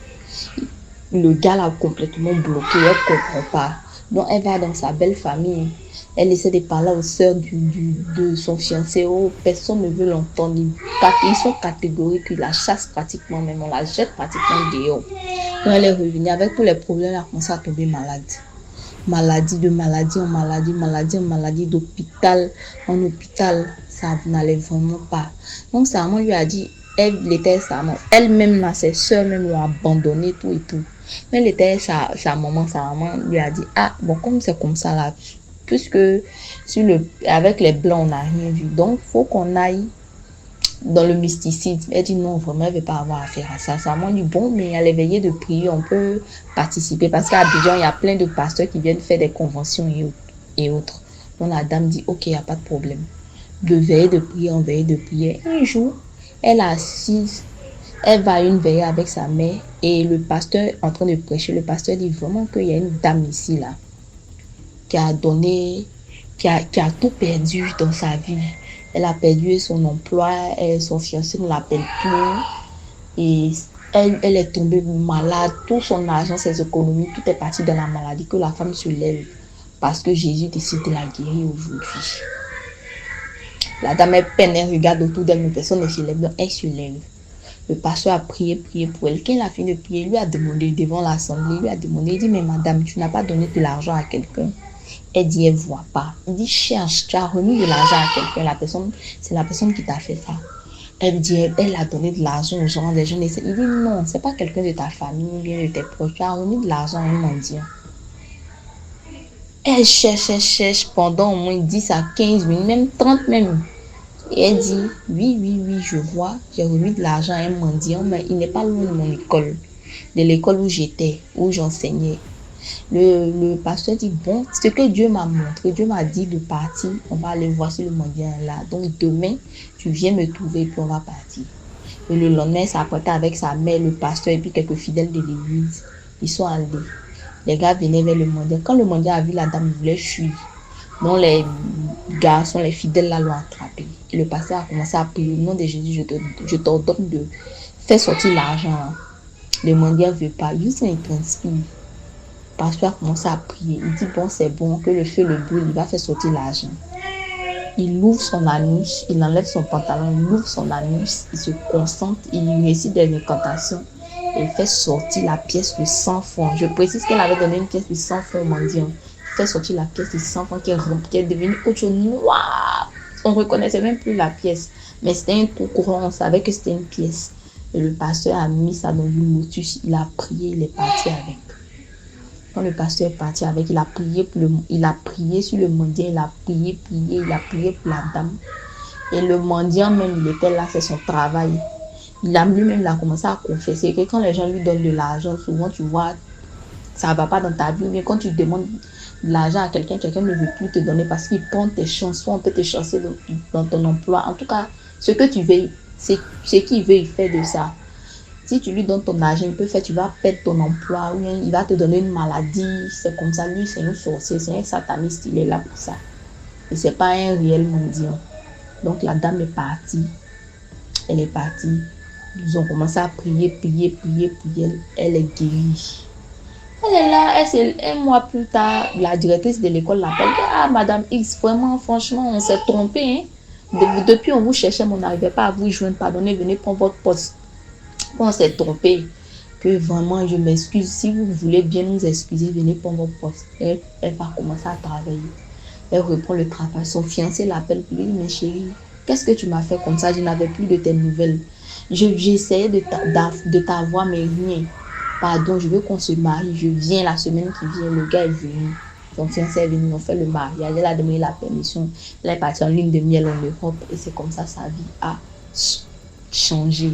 Le gars l'a complètement bloqué, elle ne comprend pas. Donc, elle va dans sa belle famille. Elle essaie de parler aux sœurs de son fiancé. Oh, personne ne veut l'entendre. Ils sont catégoriques, ils la chassent pratiquement, même on la jette pratiquement dehors. Donc, elle est revenue avec tous les problèmes, elle a commencé à tomber malade. Maladie en maladie, d'hôpital en hôpital, ça n'allait vraiment pas. Donc, sa maman lui a dit, elle-même, là, ses soeurs même l'ont abandonné, tout et tout. Mais elle était sa maman lui a dit, bon, comme c'est comme ça là, puisque avec les blancs, on n'a rien vu. Donc, il faut qu'on aille dans le mysticisme. Elle dit non, vraiment, elle ne veut pas avoir affaire à ça. Ça m'a dit bon, mais à l'éveillé de prier, on peut participer parce qu'à Abidjan, il y a plein de pasteurs qui viennent faire des conventions et autres. Donc la dame dit ok, il n'y a pas de problème. De veiller de prier en veille de prière. Un jour, elle est assise, elle va à une veillée avec sa mère et le pasteur est en train de prêcher. Le pasteur dit vraiment qu'il y a une dame ici là qui a donné, qui a tout perdu dans sa vie. Elle a perdu son emploi, son fiancé ne l'appelle plus. Et elle est tombée malade. Tout son argent, ses économies, tout est parti dans la maladie. Que la femme se lève parce que Jésus décide de la guérir aujourd'hui. La dame est peine, elle regarde autour d'elle, mais personne ne se lève. Donc elle se lève. Le pasteur a prié pour elle. Quand il a fini de prier, il lui a demandé devant l'assemblée, il lui a demandé, il dit, mais madame, tu n'as pas donné de l'argent à quelqu'un? Elle dit, elle ne voit pas. Il dit, cherche, tu as remis de l'argent à quelqu'un. C'est la personne qui t'a fait ça. Elle dit, elle a donné de l'argent aux gens, des gens. Il dit non, c'est pas quelqu'un de ta famille ou bien de tes proches. Tu as remis de l'argent à un mendiant. Elle cherche pendant au moins 10 à 15 minutes, même 30 même. Et elle dit, oui, je vois, j'ai remis de l'argent à un mendiant, mais il n'est pas loin de mon école, de l'école où j'étais, où j'enseignais. Le pasteur dit, bon, ce que Dieu m'a montré, Dieu m'a dit de partir, on va aller voir si le mendiant est là. Donc demain, tu viens me trouver, puis on va partir. Et le lendemain, il s'apprêtait avec sa mère, le pasteur et puis quelques fidèles de l'église. Ils sont allés. Les gars venaient vers le mendiant. Quand le mendiant a vu la dame, il voulait fuir. Donc les garçons, les fidèles là l'ont attrapé. Et le pasteur a commencé à prier au nom de Jésus, je t'ordonne de faire sortir l'argent. Le mendiant ne veut pas. Juste il transpire. Le pasteur a commencé à prier. Il dit bon, c'est bon, que le feu le brûle, il va faire sortir l'argent. Il ouvre son anus, il enlève son pantalon, il ouvre son anus, il se concentre, il récite des incantations et il fait sortir la pièce de 100 francs. Je précise qu'elle avait donné une pièce de 100 francs au mendiant. Il fait sortir la pièce de 100 francs qui est devenue autre chose noire. On ne reconnaissait même plus la pièce, mais c'était un trou courant, on savait que c'était une pièce. Et le pasteur a mis ça dans une lotus, il a prié, il est parti avec. Quand le pasteur est parti avec, il a prié sur le mendiant, il a prié pour la dame. Et le mendiant même, il était là, c'est son travail. Lui-même, il a commencé à confesser que quand les gens lui donnent de l'argent, souvent tu vois, ça ne va pas dans ta vie. Mais quand tu demandes de l'argent à quelqu'un, quelqu'un ne veut plus te donner parce qu'il prend tes chansons, on peut te chasser dans ton emploi. En tout cas, ce que tu veux, c'est ce qu'il veut, il fait de ça. Si tu lui donnes ton argent, il peut faire, tu vas perdre ton emploi, ou bien il va te donner une maladie, c'est comme ça. Lui, c'est un sorcier, c'est un sataniste, il est là pour ça. Et c'est pas un réel mendiant. Donc la dame est partie. Elle est partie. Ils ont commencé à prier. Elle est guérie. Elle est là, un mois plus tard, la directrice de l'école l'appelle. Ah, Madame X, vraiment, franchement, on s'est trompé. Hein. Depuis, on vous cherchait, mais on n'arrivait pas à vous joindre. Pardonnez, venez prendre votre poste. On s'est trompé, que vraiment je m'excuse. Si vous voulez bien nous excuser, venez prendre votre poste. Elle va commencer à travailler. Elle reprend le travail. Son fiancé l'appelle pour lui, mais chérie, qu'est-ce que tu m'as fait comme ça? Je n'avais plus de tes nouvelles. J'essayais de t'avoir, mais rien. Pardon, je veux qu'on se marie. Je viens la semaine qui vient. Le gars est venu. Son fiancé est venu. On fait le mariage. Elle a demandé la permission. Elle est partie en lune de miel en Europe. Et c'est comme ça sa vie a changé.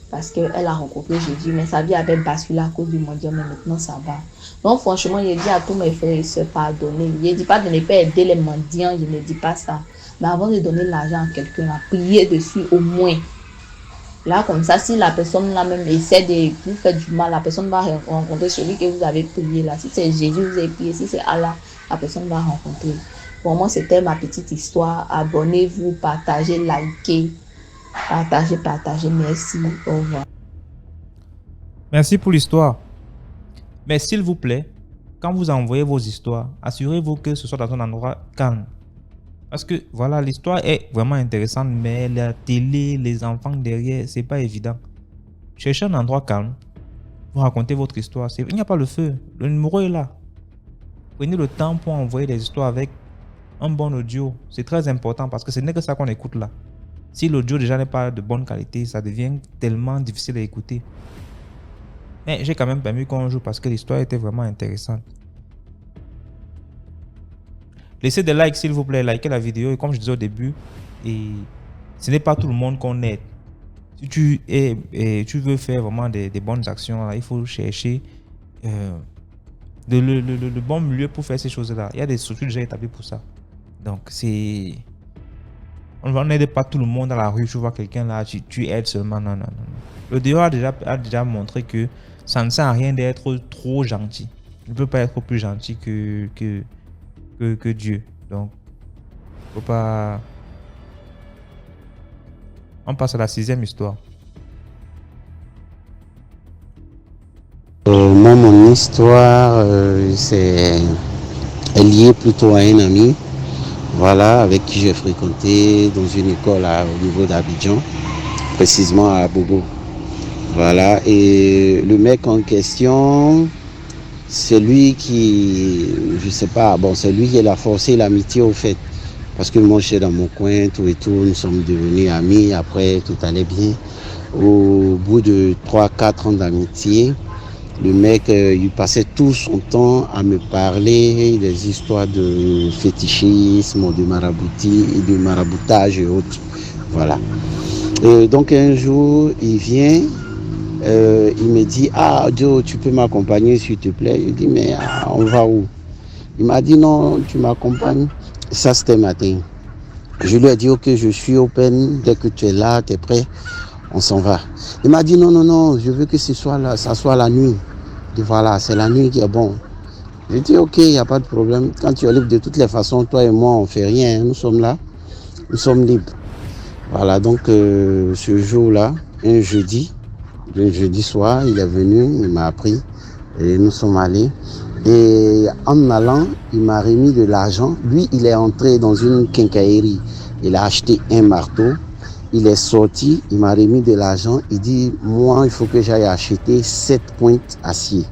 Parce qu'elle a rencontré Jésus, mais sa vie avait basculé à cause du mendiant, mais maintenant ça va. Donc franchement, je dis à tous mes frères et sœurs, pardonnez. Je ne dis pas de ne pas aider les mendiants, je ne dis pas ça. Mais avant de donner l'argent à quelqu'un, priez dessus au moins. Là, comme ça, si la personne là même essaie de vous faire du mal, la personne va rencontrer celui que vous avez prié là. Si c'est Jésus, vous avez prié, si c'est Allah, la personne va rencontrer. Pour moi, c'était ma petite histoire. Abonnez-vous, partagez, likez. Partagez, merci, au revoir. Merci pour l'histoire. Mais s'il vous plaît, quand vous envoyez vos histoires, assurez-vous que ce soit dans un endroit calme. Parce que voilà, l'histoire est vraiment intéressante, mais la télé, les enfants derrière, c'est pas évident. Cherchez un endroit calme, vous racontez votre histoire. Il n'y a pas le feu, le numéro est là. Prenez le temps pour envoyer des histoires avec un bon audio. C'est très important parce que ce n'est que ça qu'on écoute là. Si l'audio déjà n'est pas de bonne qualité, ça devient tellement difficile à écouter. Mais j'ai quand même permis qu'on joue parce que l'histoire était vraiment intéressante. Laissez des likes s'il vous plaît, likez la vidéo. Et comme je disais au début, ce n'est pas tout le monde qu'on aide. Si tu veux faire vraiment des bonnes actions, là, il faut chercher le bon milieu pour faire ces choses-là. Il y a des structures déjà établies pour ça. Donc c'est... On n'aide pas tout le monde dans la rue. Tu vois quelqu'un là, tu aides seulement. Non. Le Dieu a déjà montré que ça ne sert à rien d'être trop gentil. Il ne peut pas être plus gentil que Dieu. Donc, faut pas... On passe à la 6e histoire. Moi, mon histoire, c'est lié plutôt à un ami. Voilà, avec qui j'ai fréquenté dans une école au niveau d'Abidjan, précisément à Bobo. Voilà, et le mec en question, c'est lui qui, je sais pas, bon, c'est lui qui a forcé l'amitié au fait. parce que moi j'étais dans mon coin, tout et tout, nous sommes devenus amis, après tout allait bien. Au bout de 3-4 ans d'amitié, le mec, il passait tout son temps à me parler des histoires de fétichisme, de maraboutage et autres. Voilà. Donc un jour, il vient, il me dit, ah Joe, tu peux m'accompagner s'il te plaît. Je dis, mais on va où? Il m'a dit, non, tu m'accompagnes. Ça, c'était matin. Je lui ai dit, ok, je suis open, dès que tu es là, tu es prêt, on s'en va. Il m'a dit, non, non, non, je veux que ça soit la nuit. Je dis, voilà, c'est la nuit qui est bon. Je dis, ok, il n'y a pas de problème. Quand tu es libre, de toutes les façons, toi et moi, on ne fait rien. Nous sommes là, nous sommes libres. Voilà, donc ce jour-là, un jeudi soir, il est venu, il m'a appris et nous sommes allés. Et en allant, il m'a remis de l'argent. Lui, il est entré dans une quincaillerie. Il a acheté un marteau. Il est sorti, il m'a remis de l'argent. Il dit, moi, il faut que j'aille acheter 7 pointes acier.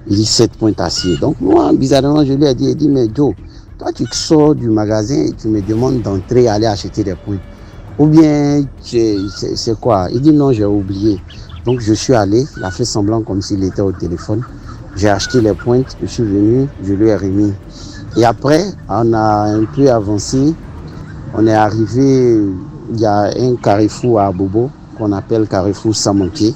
Il dit 7 pointes acier. Donc moi, bizarrement, je lui ai dit, mais Joe, toi, tu sors du magasin et tu me demandes d'entrer, aller acheter des points. Ou bien, c'est quoi? Il dit non, j'ai oublié. Donc, je suis allé, il a fait semblant comme s'il était au téléphone. J'ai acheté les pointes, je suis venu, je lui ai remis. Et après, on a un peu avancé. On est arrivé, il y a un carrefour à Bobo qu'on appelle carrefour Samanké.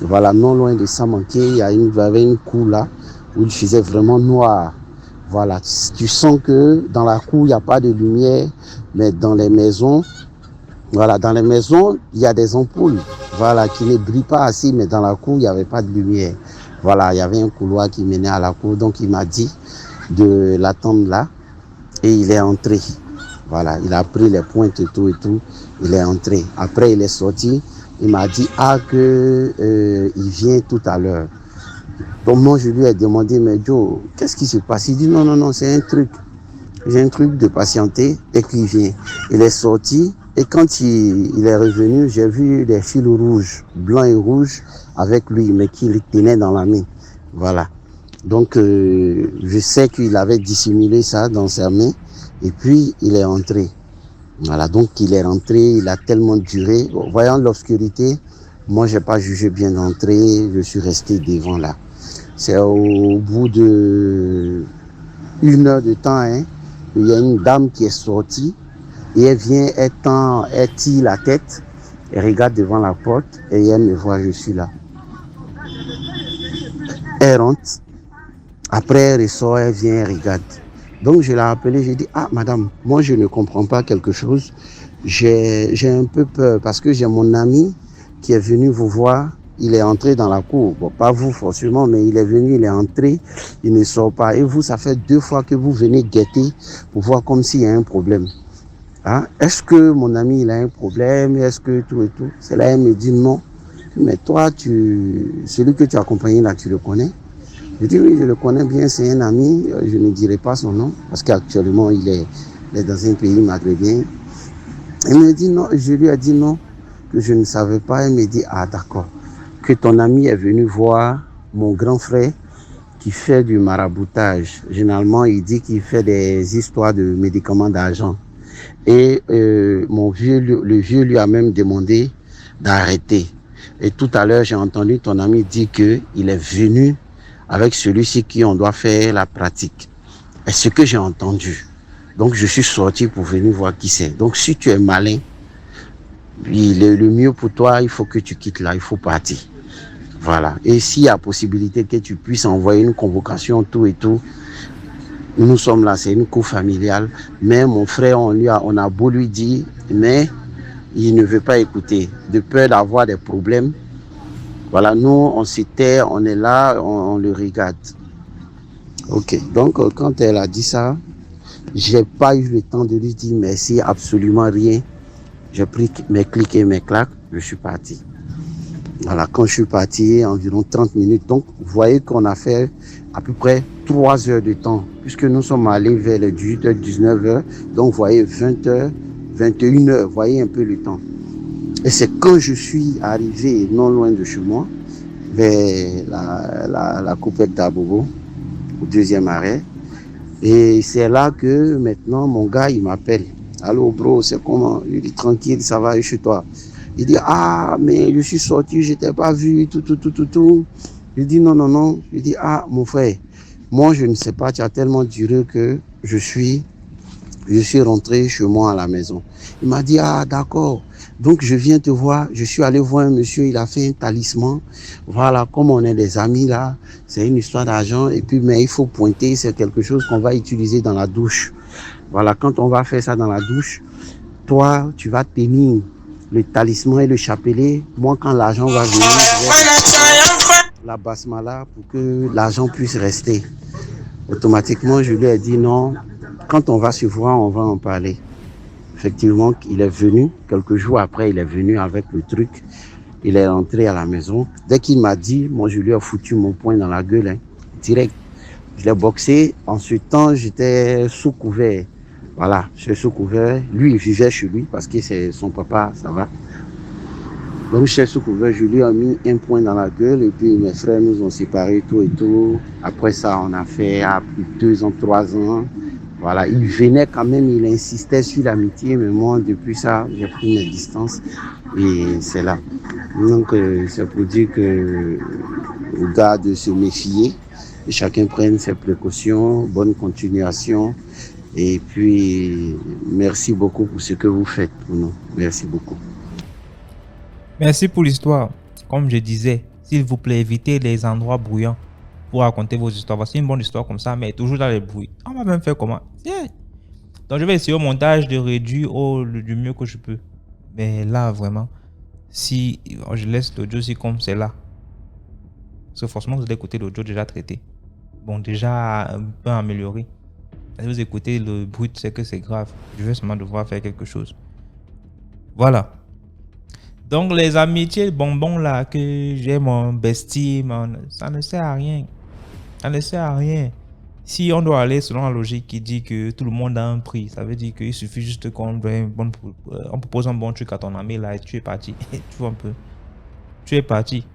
Voilà, non loin de Samanké, il y avait une cour là où il faisait vraiment noir. Voilà, tu sens que dans la cour, il n'y a pas de lumière, mais dans les maisons, voilà, dans les maisons, il y a des ampoules, voilà, qui ne brillent pas assez, mais dans la cour, il n'y avait pas de lumière. Voilà, il y avait un couloir qui menait à la cour, donc il m'a dit de l'attendre là, et il est entré. Voilà, il a pris les pointes et tout, il est entré. Après, il est sorti, il m'a dit, il vient tout à l'heure. Donc moi, je lui ai demandé, mais Joe, qu'est-ce qui se passe? Il dit, non, non, non, c'est un truc. J'ai un truc de patienter et qu'il vient. Il est sorti et quand il est revenu, j'ai vu des fils rouges, blancs et rouges avec lui, mais qu'il tenait dans la main. Voilà. Donc, je sais qu'il avait dissimulé ça dans sa main et puis il est entré. Voilà, donc il est rentré, il a tellement duré. Voyant l'obscurité, moi, je n'ai pas jugé bien d'entrer, je suis resté devant là. C'est au bout de 1 heure de temps, hein, il y a une dame qui est sortie et elle vient, elle tire la tête, elle regarde devant la porte et elle me voit, je suis là. Elle rentre, après elle ressort, elle vient, elle regarde. Donc je l'ai appelée, j'ai dit, ah madame, moi je ne comprends pas quelque chose, j'ai un peu peur parce que j'ai mon ami qui est venu vous voir. Il est entré dans la cour, bon, pas vous forcément, mais il est venu, il est entré, il ne sort pas. Et vous, ça fait 2 fois que vous venez guetter pour voir comme s'il y a un problème. Hein? Est-ce que mon ami, il a un problème? Est-ce que tout et tout? C'est là, elle me dit non. Mais toi, celui que tu as accompagné là, tu le connais? Je dis oui, je le connais bien, c'est un ami, je ne dirai pas son nom, parce qu'actuellement, il est dans un pays maghrébin. Elle me dit non, je lui ai dit non, que je ne savais pas. Elle me dit, ah d'accord. Que ton ami est venu voir mon grand frère qui fait du maraboutage. Généralement, il dit qu'il fait des histoires de médicaments d'argent. Et le vieux lui a même demandé d'arrêter. Et tout à l'heure, j'ai entendu ton ami dire qu'il est venu avec celui-ci qui on doit faire la pratique. Et ce que j'ai entendu. Donc, je suis sorti pour venir voir qui c'est. Donc, si tu es malin, le mieux pour toi, il faut que tu quittes là, il faut partir. Voilà. Et s'il y a possibilité que tu puisses envoyer une convocation, tout et tout, nous sommes là, c'est une cour familiale. Mais mon frère, on a beau lui dire, mais il ne veut pas écouter, de peur d'avoir des problèmes. Voilà, nous, on s'était, on est là, on le regarde. Ok, donc quand elle a dit ça, j'ai pas eu le temps de lui dire merci, absolument rien. J'ai pris mes clics et mes claques, je suis parti. Voilà, quand je suis parti, environ 30 minutes. Donc, vous voyez qu'on a fait à peu près 3 heures de temps, puisque nous sommes allés vers les 18h, 19h. Donc, vous voyez, 20h, 21h, vous voyez un peu le temps. Et c'est quand je suis arrivé non loin de chez moi, vers la coupette d'Abobo, au 2e arrêt. Et c'est là que maintenant mon gars il m'appelle. Allô bro, c'est comment? Je dis tranquille, ça va, et chez toi? Il dit ah mais je suis sorti, je t'ai pas vu, tout. Je dis non. Je dis ah mon frère, moi je ne sais pas, tu as tellement duré que je suis rentré chez moi à la maison. Il m'a dit ah d'accord, donc je viens te voir, je suis allé voir un monsieur, il a fait un talisman. Voilà, comme on est des amis là, c'est une histoire d'argent et puis mais il faut pointer, c'est quelque chose qu'on va utiliser dans la douche. Voilà, quand on va faire ça dans la douche, toi tu vas tenir le talisman et le chapelet. Moi quand l'argent va venir, je vais la basmala pour que l'argent puisse rester. Automatiquement, je lui ai dit non, quand on va se voir, on va en parler. Effectivement, il est venu, quelques jours après, il est venu avec le truc. Il est rentré à la maison. Dès qu'il m'a dit, moi, je lui ai foutu mon poing dans la gueule, hein, direct. Je l'ai boxé. En ce temps, j'étais sous couvert. Voilà, je suis sous couvert. Lui, il vivait chez lui parce que c'est son papa, ça va. Donc, j'étais sous couvert. Je lui ai mis un poing dans la gueule et puis mes frères nous ont séparés, tout et tout. Après ça, on a fait plus de 2 ans, 3 ans. Voilà, il venait quand même, il insistait sur l'amitié, mais moi, depuis ça, j'ai pris mes distances et c'est là. Donc, c'est pour dire que on doit de se méfier, que chacun prenne ses précautions, bonne continuation. Et puis, merci beaucoup pour ce que vous faites pour nous. Merci beaucoup. Merci pour l'histoire. Comme je disais, s'il vous plaît, évitez les endroits bruyants pour raconter vos histoires. Voici une bonne histoire comme ça, mais toujours dans les bruits. On va même faire comment? Yeah. Donc, je vais essayer au montage de réduire du mieux que je peux. Mais là, vraiment, si je laisse l'audio aussi comme c'est là, parce que forcément, vous allez écouter l'audio déjà traité. Bon, déjà un peu amélioré. Si vous écoutez le bruit, c'est que c'est grave. Je vais seulement devoir faire quelque chose. Voilà. Donc, les amitiés bonbons là, que j'ai mon bestie, ça ne sert à rien. Ça ne sert à rien. Si on doit aller selon la logique qui dit que tout le monde a un prix, ça veut dire qu'il suffit juste qu'on propose un bon truc à ton ami là et tu es parti. Tu vois un peu. Tu es parti.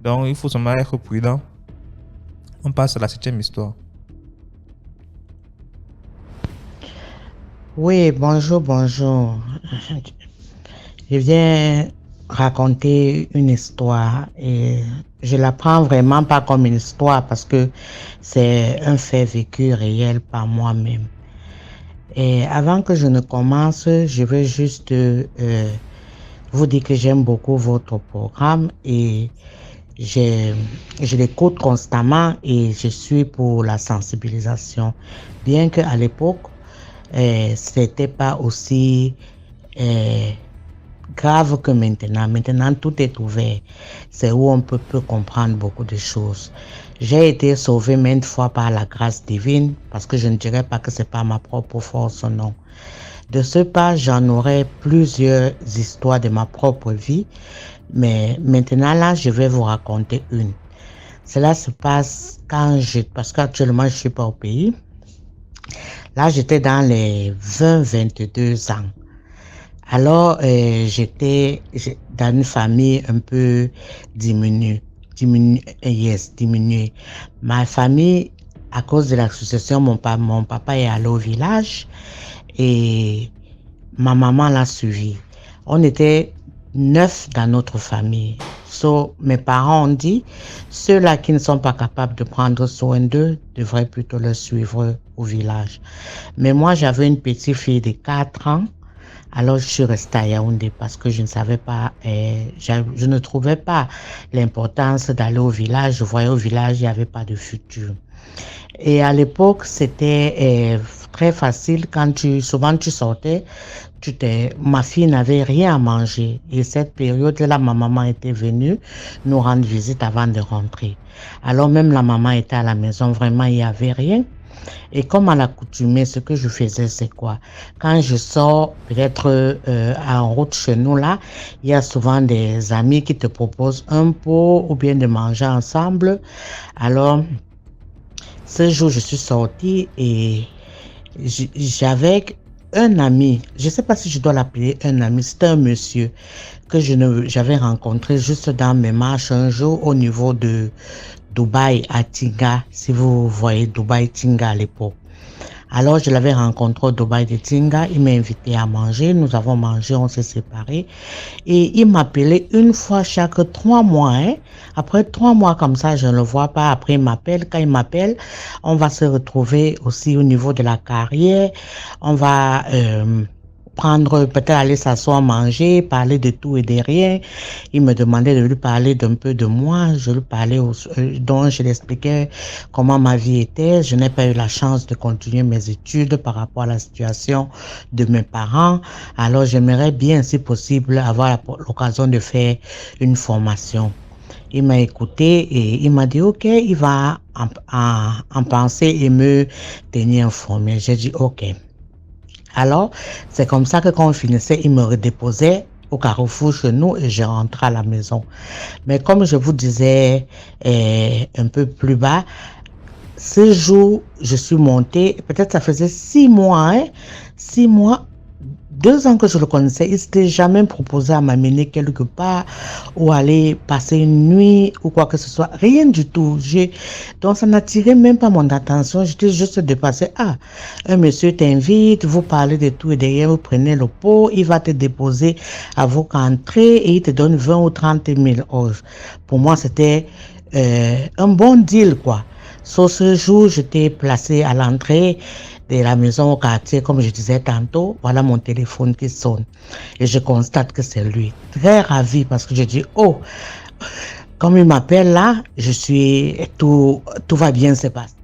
Donc, il faut seulement être prudent. On passe à la 7e histoire. Oui, bonjour. Je viens raconter une histoire et je la prends vraiment pas comme une histoire parce que c'est un fait vécu réel par moi-même. Et avant que je ne commence, je veux juste vous dire que j'aime beaucoup votre programme et je l'écoute constamment et je suis pour la sensibilisation. Bien qu'à l'époque, c'était pas aussi grave que maintenant. Maintenant, tout est ouvert. C'est où on peut comprendre beaucoup de choses. J'ai été sauvée maintes fois par la grâce divine parce que je ne dirais pas que c'est pas ma propre force, non. De ce pas, j'en aurai plusieurs histoires de ma propre vie. Mais maintenant, là, je vais vous raconter une. Cela se passe parce qu'actuellement, je suis pas au pays. Là, j'étais dans les 20-22 ans. Alors, j'étais dans une famille un peu diminuée. Ma famille, à cause de la succession, mon papa est allé au village et ma maman l'a suivi. On était 9 dans notre famille. Mes parents ont dit, ceux-là qui ne sont pas capables de prendre soin d'eux devraient plutôt le suivre au village. Mais moi, j'avais une petite fille de 4 ans. Alors, je suis restée à Yaoundé parce que je ne savais pas, je ne trouvais pas l'importance d'aller au village. Je voyais au village, il n'y avait pas de futur. Et à l'époque, c'était très facile quand souvent tu sortais, ma fille n'avait rien à manger. Et cette période-là, ma maman était venue nous rendre visite avant de rentrer. Alors même la maman était à la maison, vraiment, il n'y avait rien. Et comme à l'accoutumée, ce que je faisais, c'est quoi? Quand je sors, peut-être en route chez nous, là, il y a souvent des amis qui te proposent un pot ou bien de manger ensemble. Alors, ce jour, je suis sortie et j'avais un ami, je ne sais pas si je dois l'appeler un ami, c'était un monsieur que j'avais rencontré juste dans mes marches un jour au niveau de Dubaï à Tinga, si vous voyez Dubaï Tinga à l'époque. Alors, je l'avais rencontré au Dubaï de Tinga. Il m'a invité à manger. Nous avons mangé, on s'est séparés. Et il m'appelait une fois chaque 3 mois. Hein. Après 3 mois comme ça, je ne le vois pas. Après, il m'appelle. Quand il m'appelle, on va se retrouver aussi au niveau de la carrière. On va prendre, peut-être aller s'asseoir, manger, parler de tout et de rien. Il me demandait de lui parler d'un peu de moi. Je lui parlais, donc je lui expliquais comment ma vie était. Je n'ai pas eu la chance de continuer mes études par rapport à la situation de mes parents. Alors j'aimerais bien, si possible, avoir l'occasion de faire une formation. Il m'a écouté et il m'a dit, OK, il va en penser et me tenir informé. J'ai dit, OK. Alors, c'est comme ça que quand on finissait, il me redéposait au carrefour chez nous et je rentrais à la maison. Mais comme je vous disais un peu plus bas, ce jour, je suis montée, peut-être ça faisait 6 mois, 6 mois, 2 ans que je le connaissais, il ne s'était jamais proposé à m'amener quelque part ou aller passer une nuit ou quoi que ce soit. Rien du tout. Donc ça n'attirait même pas mon attention. J'étais juste dépassée. Ah, un monsieur t'invite, vous parlez de tout et de rien, vous prenez le pot, il va te déposer à votre entrée et il te donne 20 ou 30 000 euros. Pour moi, c'était un bon deal, quoi. Sur ce jour, j'étais placée à l'entrée de la maison au quartier, comme je disais tantôt. Voilà mon téléphone qui sonne. Et je constate que c'est lui. Très ravi parce que je dis, oh, comme il m'appelle là, tout va bien se passer.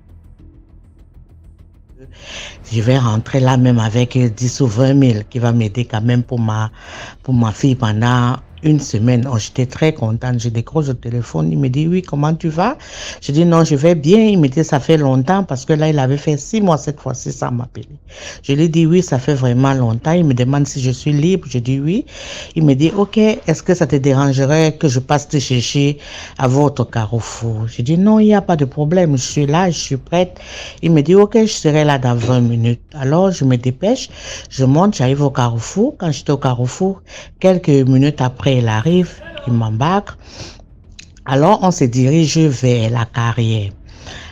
Je vais rentrer là même avec 10 ou 20 000 qui va m'aider quand même pour ma fille pendant une semaine. Oh, j'étais très contente. Je décroche le téléphone. Il me dit, oui, comment tu vas? Je dis, non, je vais bien. Il me dit, ça fait longtemps parce que là, il avait fait 6 mois cette fois-ci sans m'appeler. Je lui dis, oui, ça fait vraiment longtemps. Il me demande si je suis libre. Je dis, oui. Il me dit, OK, est-ce que ça te dérangerait que je passe te chercher à votre carrefour? Je dis, non, il n'y a pas de problème. Je suis là, je suis prête. Il me dit, OK, je serai là dans 20 minutes. Alors, je me dépêche. Je monte, j'arrive au carrefour. Quand j'étais au carrefour, quelques minutes après, il arrive, il m'embarque. Alors, on se dirige vers la carrière,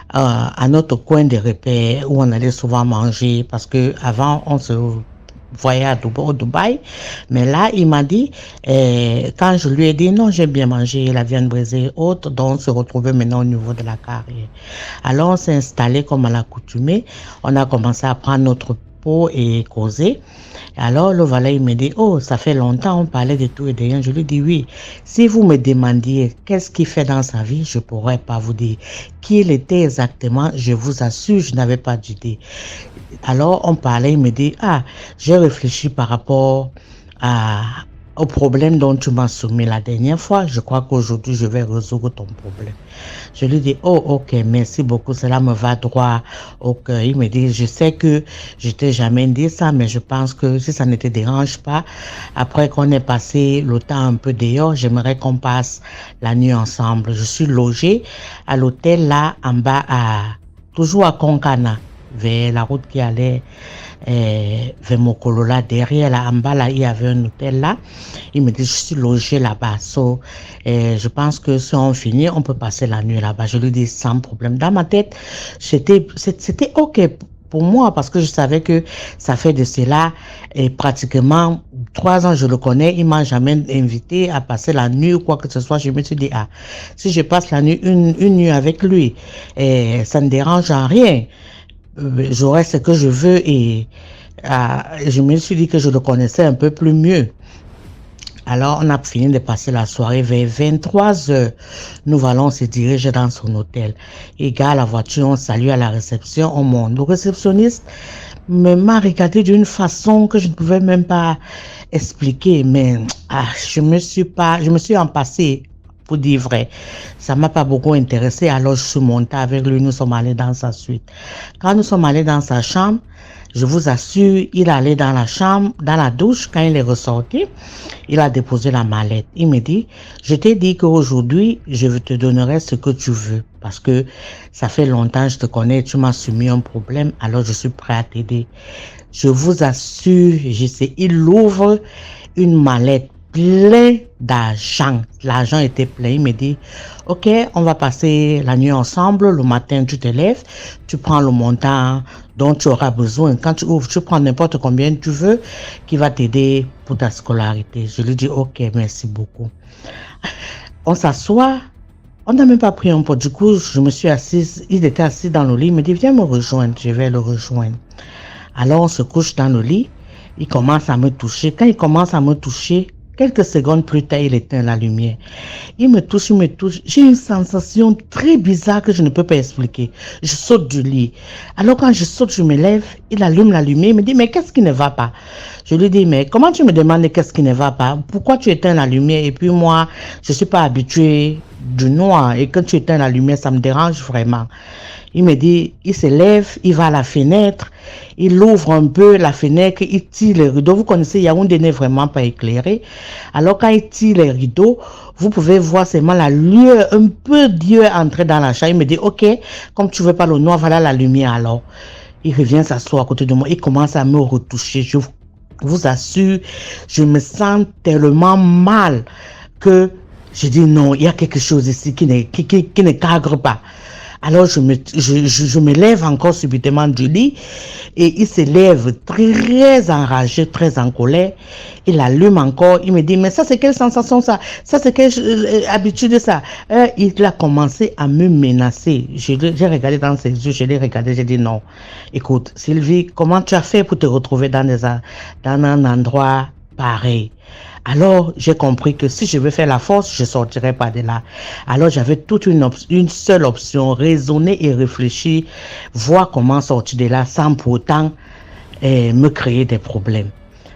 à notre coin de repère où on allait souvent manger parce que avant on se voyait au Dubaï. Mais là, il m'a dit, quand je lui ai dit non, j'aime bien manger la viande brisée et autres, donc on se retrouvait maintenant au niveau de la carrière. Alors, on s'est installé comme à l'accoutumée. On a commencé à prendre notre pot et causer. Alors, le valet, il me dit, oh, ça fait longtemps, on parlait de tout et de rien. Je lui dis, oui, si vous me demandiez qu'est-ce qu'il fait dans sa vie, je ne pourrais pas vous dire qui il était exactement. Je vous assure, je n'avais pas d'idée. Alors, on parlait, il me dit, ah, j'ai réfléchi par rapport au problème dont tu m'as soumis la dernière fois. Je crois qu'aujourd'hui, je vais résoudre ton problème. Je lui dis, oh, OK, merci beaucoup, cela me va droit au cœur. Il me dit, je sais que je t'ai jamais dit ça, mais je pense que si ça ne te dérange pas, après qu'on ait passé le temps un peu dehors, j'aimerais qu'on passe la nuit ensemble. Je suis logée à l'hôtel là, en bas, toujours à Konkana, vers la route qui allait vers Mokolo là, derrière là, en bas là, il y avait un hôtel là. Il me dit, je suis logé là-bas. So, je pense que si on finit, on peut passer la nuit là-bas. Je lui dis sans problème. Dans ma tête, c'était OK pour moi parce que je savais que ça fait de cela pratiquement 3 ans, je le connais. Il m'a jamais invité à passer la nuit ou quoi que ce soit. Je me suis dit, ah, si je passe la nuit, une nuit avec lui, ça ne dérange en rien. J'aurai ce que je veux et je me suis dit que je le connaissais un peu plus mieux. Alors, on a fini de passer la soirée vers 23h. Nous allons se diriger dans son hôtel. Et gars, la voiture, on salue à la réception, on monte. Le réceptionniste m'a regardé d'une façon que je ne pouvais même pas expliquer. Mais je me suis empassée. Pour dire vrai, ça m'a pas beaucoup intéressé. Alors je suis montée avec lui, nous sommes allés dans sa suite. Quand nous sommes allés dans sa chambre, je vous assure, il allait dans la chambre, dans la douche. Quand il est ressorti, il a déposé la mallette. Il me dit, je t'ai dit qu'aujourd'hui, je te donnerai ce que tu veux. Parce que ça fait longtemps, je te connais, tu m'as soumis un problème, alors je suis prêt à t'aider. Je vous assure, il ouvre une mallette plein d'argent. L'argent était plein. Il me dit, ok, on va passer la nuit ensemble. Le matin, tu te lèves, tu prends le montant dont tu auras besoin. Quand tu ouvres, tu prends n'importe combien tu veux qui va t'aider pour ta scolarité. Je lui dis, ok, merci beaucoup. On s'assoit. On n'a même pas pris un pot. Du coup, je me suis assise. Il était assis dans le lit. Il me dit, viens me rejoindre. Je vais le rejoindre. Alors, on se couche dans le lit. Il commence à me toucher. Quand il commence à me toucher, quelques secondes plus tard, il éteint la lumière. Il me touche, il me touche. J'ai une sensation très bizarre que je ne peux pas expliquer. Je saute du lit. Alors, quand je saute, je me lève. Il allume la lumière. Il me dit, mais qu'est-ce qui ne va pas? Je lui dis, mais comment tu me demandes qu'est-ce qui ne va pas? Pourquoi tu éteins la lumière? Et puis moi, je ne suis pas habituée du noir. Et quand tu éteins la lumière, ça me dérange vraiment. Il me dit, il se lève, il va à la fenêtre, il ouvre un peu la fenêtre, il tire les rideaux. Vous connaissez, Yaoundé n'est vraiment pas éclairé. Alors quand il tire les rideaux, vous pouvez voir seulement la lueur, un peu d'yeux entrer dans la chambre. Il me dit, ok, comme tu veux pas le noir, voilà la lumière alors. Il revient s'asseoir à côté de moi, il commence à me retoucher. Je vous assure, je me sens tellement mal que je dis non, il y a quelque chose ici qui ne cadre pas. Alors je me lève encore subitement du lit et il se lève très enragé, très en colère. Il allume encore, il me dit, mais ça c'est quelle sensation ça? Ça c'est quelle habitude ça? Il a commencé à me menacer. J'ai regardé dans ses yeux, je l'ai regardé, j'ai dit non. Écoute, Sylvie, comment tu as fait pour te retrouver dans un endroit pareil? Alors, j'ai compris que si je veux faire la force, je ne sortirai pas de là. Alors, j'avais toute une seule option, raisonner et réfléchir, voir comment sortir de là sans pour autant me créer des problèmes.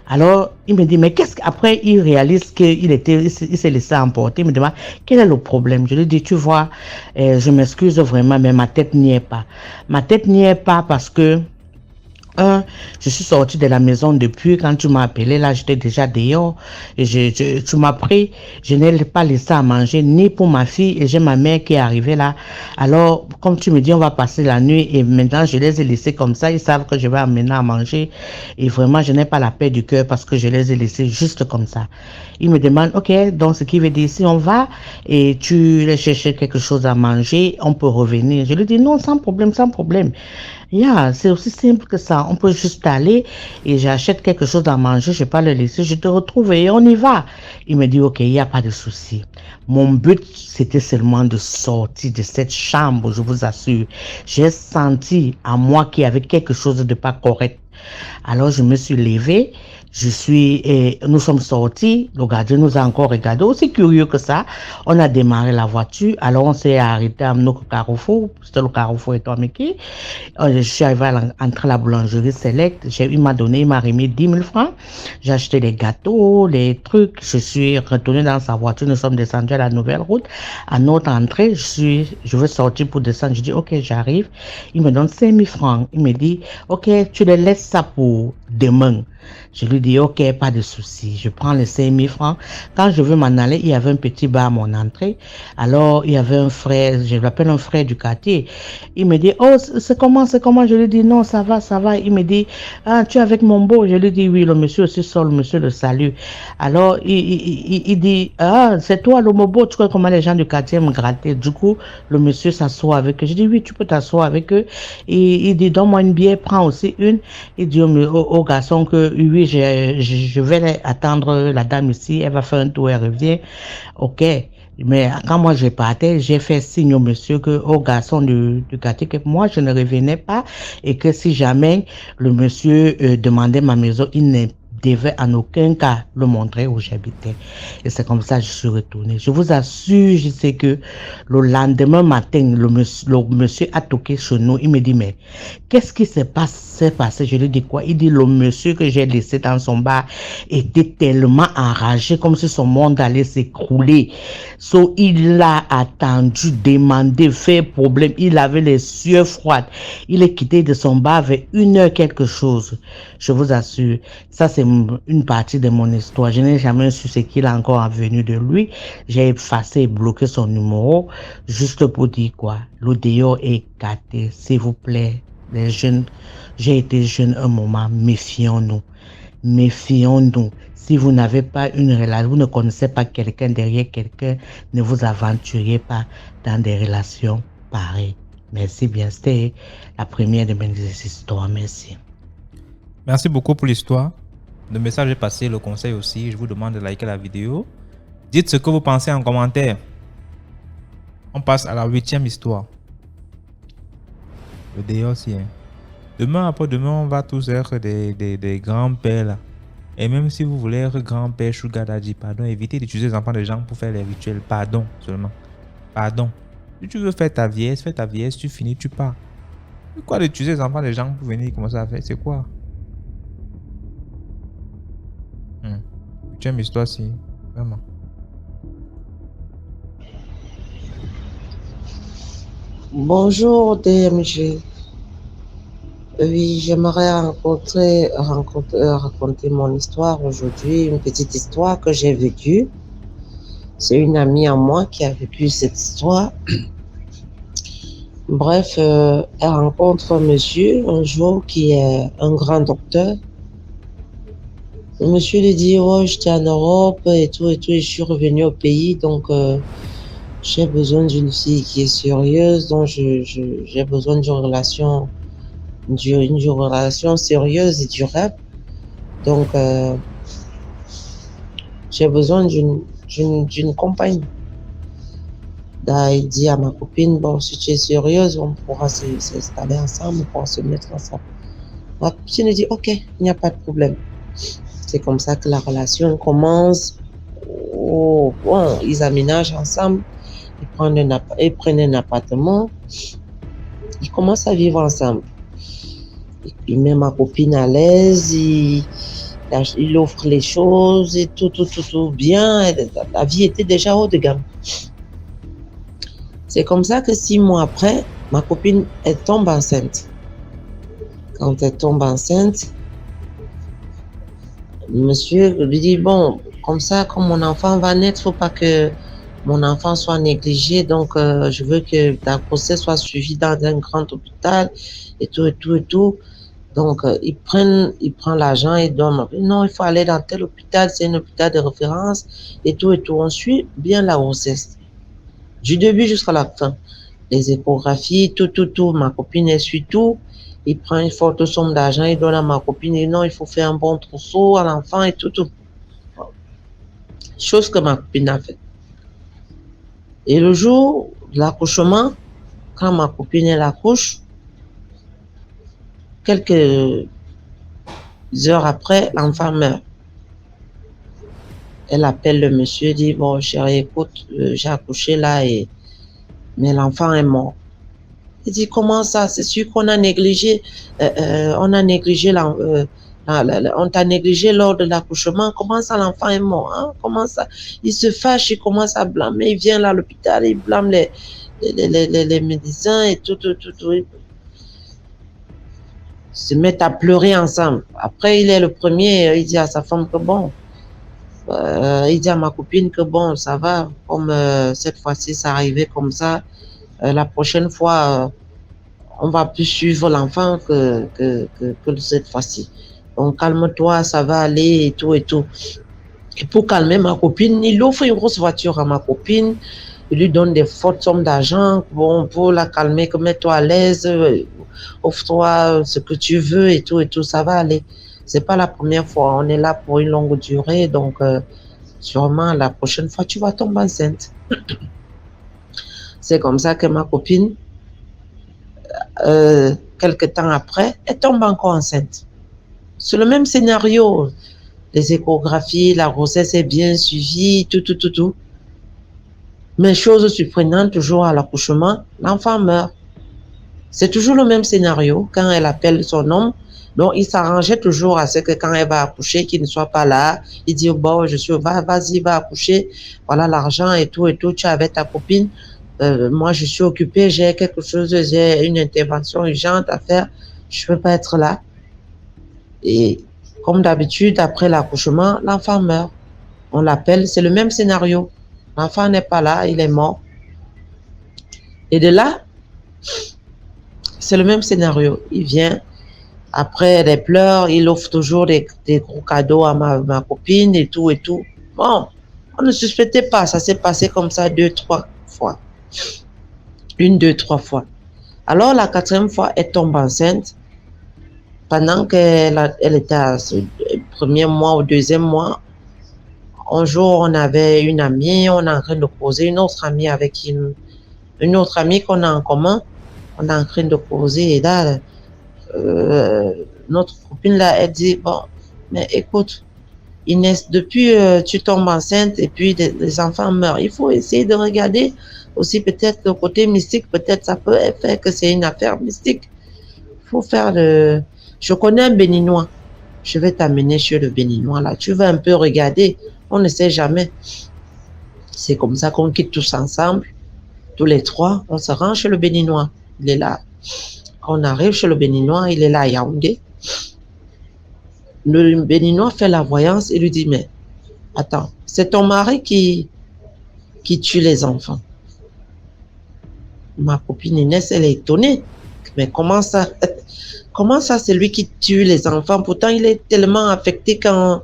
Alors, il me dit, mais qu'est-ce qu'après, il réalise il s'est laissé emporter. Il me demande, quel est le problème? Je lui dis, tu vois, je m'excuse vraiment, mais ma tête n'y est pas. Ma tête n'y est pas parce que, je suis sortie de la maison depuis quand tu m'as appelé, là j'étais déjà dehors et tu m'as pris, je n'ai pas laissé à manger ni pour ma fille et j'ai ma mère qui est arrivée là. Alors comme tu me dis on va passer la nuit et maintenant je les ai laissés comme ça, ils savent que je vais amener à manger et vraiment je n'ai pas la paix du cœur parce que je les ai laissés juste comme ça. Il me demande ok, donc ce qui veut dire si on va et tu les chercher quelque chose à manger, on peut revenir. Je lui dis non, sans problème, sans problème. Yeah, c'est aussi simple que ça. On peut juste aller et j'achète quelque chose à manger, je vais pas le laisser, je te retrouve et on y va. Il me dit, ok, il n'y a pas de souci. Mon but, c'était seulement de sortir de cette chambre, je vous assure. J'ai senti à moi qu'il y avait quelque chose de pas correct. Alors, je me suis levée. Nous sommes sortis, le gardien nous a encore regardé, aussi curieux que ça. On a démarré la voiture, alors on s'est arrêté à notre carrefour, c'était le carrefour et toi, Mickey. Je suis arrivé à entrer à la boulangerie Select, il m'a remis 10 000 francs. J'ai acheté des gâteaux, les trucs, je suis retourné dans sa voiture, nous sommes descendus à la nouvelle route. À notre entrée, je veux sortir pour descendre, je dis, ok, j'arrive. Il me donne 5 000 francs. Il me dit, ok, tu les laisses ça pour demain. Je lui dis, ok, pas de souci. Je prends les 5 000 francs. Quand je veux m'en aller, il y avait un petit bar à mon entrée. Alors, il y avait un frère, je l'appelle un frère du quartier. Il me dit, oh, c'est comment? Je lui dis, non, ça va, ça va. Il me dit, ah, tu es avec mon beau? Je lui dis, oui, le monsieur aussi sort, le monsieur le salue. Alors, il dit, ah, c'est toi le mobo, tu vois comment les gens du quartier me grattaient. Du coup, le monsieur s'assoit avec eux. Je dis, oui, tu peux t'asseoir avec eux. Et il dit, donne-moi une bière, prends aussi une. Il dit au garçon que, oui, je vais attendre la dame ici, elle va faire un tour, elle revient. Ok. Mais quand moi je partais, j'ai fait signe au monsieur, au garçon du quartier, que moi je ne revenais pas et que si jamais le monsieur demandait ma maison, il ne devait en aucun cas le montrer où j'habitais. Et c'est comme ça que je suis retournée. Je vous assure, je sais que le lendemain matin, le monsieur a toqué chez nous. Il me dit, mais qu'est-ce qui s'est passé? Je lui dis quoi? Il dit, le monsieur que j'ai laissé dans son bar était tellement enragé, comme si son monde allait s'écrouler. So, il a attendu, demandé, fait problème. Il avait les yeux froids. Il est quitté de son bar vers 1h quelque chose. Je vous assure, ça c'est une partie de mon histoire. Je n'ai jamais su ce qu'il a encore venu de lui. J'ai effacé et bloqué son numéro juste pour dire quoi. L'audio est gâté, s'il vous plaît. Les jeunes, j'ai été jeune un moment, méfions-nous. Méfions-nous. Si vous n'avez pas une relation, vous ne connaissez pas quelqu'un derrière quelqu'un, ne vous aventurez pas dans des relations pareilles. Merci bien, c'était la première de mes histoires. Merci. Merci beaucoup pour l'histoire. Le message est passé, le conseil aussi. Je vous demande de liker la vidéo. Dites ce que vous pensez en commentaire. On passe à la 8e histoire. Le dehors aussi. Demain, après-demain, on va tous être des grands-pères là. Et même si vous voulez être grand-père, sugar daddy, pardon, évitez d'utiliser les enfants des gens pour faire les rituels. Pardon seulement. Pardon. Si tu veux faire ta vieillesse, fais ta vieillesse, tu finis, tu pars. Pourquoi d'utiliser les enfants des gens pour venir commencer à faire? C'est quoi? 8e histoire, si. Vraiment. Bonjour DMG. Oui, j'aimerais raconter mon histoire aujourd'hui, une petite histoire que j'ai vécue. C'est une amie à moi qui a vécu cette histoire. Bref, elle rencontre un monsieur un jour qui est un grand docteur. Le monsieur lui dit, oh, j'étais en Europe et tout, et je suis revenu au pays, donc j'ai besoin d'une fille qui est sérieuse, donc j'ai besoin d'une relation sérieuse et durable. Donc, j'ai besoin d'une compagne. Là, il dit à ma copine, bon, si tu es sérieuse, on pourra s'installer ensemble, on pourra se mettre ensemble. Ma copine dit, ok, il n'y a pas de problème. C'est comme ça que la relation commence. Oh, bon, ils aménagent ensemble, ils prennent un appartement, ils commencent à vivre ensemble. Il met ma copine à l'aise, il offre les choses et tout bien. La vie était déjà haut de gamme. C'est comme ça que 6 mois après, ma copine, elle tombe enceinte. Quand elle tombe enceinte, le monsieur lui dit, bon, comme ça, comme mon enfant va naître, il ne faut pas que mon enfant soit négligé, donc je veux que ta grossesse soit suivie dans un grand hôpital et tout. Donc, il prend l'argent et donne. Non, il faut aller dans tel hôpital, c'est un hôpital de référence et tout. On suit bien la grossesse. Du début jusqu'à la fin. Les échographies, tout. Ma copine, elle suit tout. Il prend une forte somme d'argent, il donne à ma copine. Et non, il faut faire un bon trousseau à l'enfant et tout. Chose que ma copine a fait. Et le jour de l'accouchement, quand ma copine, elle accouche, quelques heures après, l'enfant meurt. Elle appelle le monsieur, dit, bon, chérie, écoute, j'ai accouché là, mais l'enfant est mort. Il dit, comment ça? C'est sûr qu'on a négligé, on t'a négligé lors de l'accouchement. Comment ça, l'enfant est mort? Hein? Comment ça? Il se fâche, il commence à blâmer. Il vient là à l'hôpital, il blâme les médecins et tout. Ils se mettent à pleurer ensemble. Après, il est le premier, il dit à sa femme que bon, il dit à ma copine que bon, ça va, comme cette fois-ci, ça arrivait comme ça, la prochaine fois, on va plus suivre l'enfant que cette fois-ci. Donc, calme-toi, ça va aller et tout. Et pour calmer ma copine, il offre une grosse voiture à ma copine, il lui donne des fortes sommes d'argent, bon, pour la calmer, que mets-toi à l'aise, offre-toi ce que tu veux et tout, ça va aller. C'est pas la première fois, on est là pour une longue durée, donc sûrement la prochaine fois, tu vas tomber enceinte. C'est comme ça que ma copine, quelque temps après, elle tombe encore enceinte. C'est le même scénario. Les échographies, la grossesse est bien suivie, tout. Mais chose surprenante, toujours à l'accouchement, l'enfant meurt. C'est toujours le même scénario. Quand elle appelle son homme, donc il s'arrangeait toujours à ce que quand elle va accoucher, qu'il ne soit pas là. Il dit, bon, vas-y, va accoucher. Voilà l'argent et tout. Tu es avec ta copine. Moi, je suis occupée, j'ai quelque chose, j'ai une intervention urgente à faire. Je ne peux pas être là. Et comme d'habitude, après l'accouchement, l'enfant meurt. On l'appelle, c'est le même scénario. L'enfant n'est pas là, il est mort. Et de là, c'est le même scénario. Il vient, Après les pleurs, il offre toujours des gros cadeaux à ma copine et tout et tout. Bon, on ne suspectait pas, ça s'est passé comme ça 2-3 fois. 1, 2, 3 fois. Alors la 4e fois, elle tombe enceinte. Pendant qu'elle était à ce premier mois ou 2e mois, un jour, on avait une amie, on est en train de causer, une autre amie avec une autre amie qu'on a en commun, on est en train de causer et là, notre copine là, elle dit, bon, mais écoute, Inès, depuis tu tombes enceinte et puis les enfants meurent, il faut essayer de regarder aussi peut-être le côté mystique, peut-être ça peut faire que c'est une affaire mystique. Il faut faire le... Je connais un béninois, je vais t'amener chez le béninois là, tu vas un peu regarder, on ne sait jamais. C'est comme ça qu'on quitte tous ensemble, tous les 3, on se rend chez le béninois, il est là. Quand on arrive chez le béninois, il est là à Yaoundé. Le béninois fait la voyance et lui dit, mais attends, c'est ton mari qui tue les enfants. Ma copine Inès, elle est étonnée. Mais comment ça c'est lui qui tue les enfants? Pourtant, il est tellement affecté quand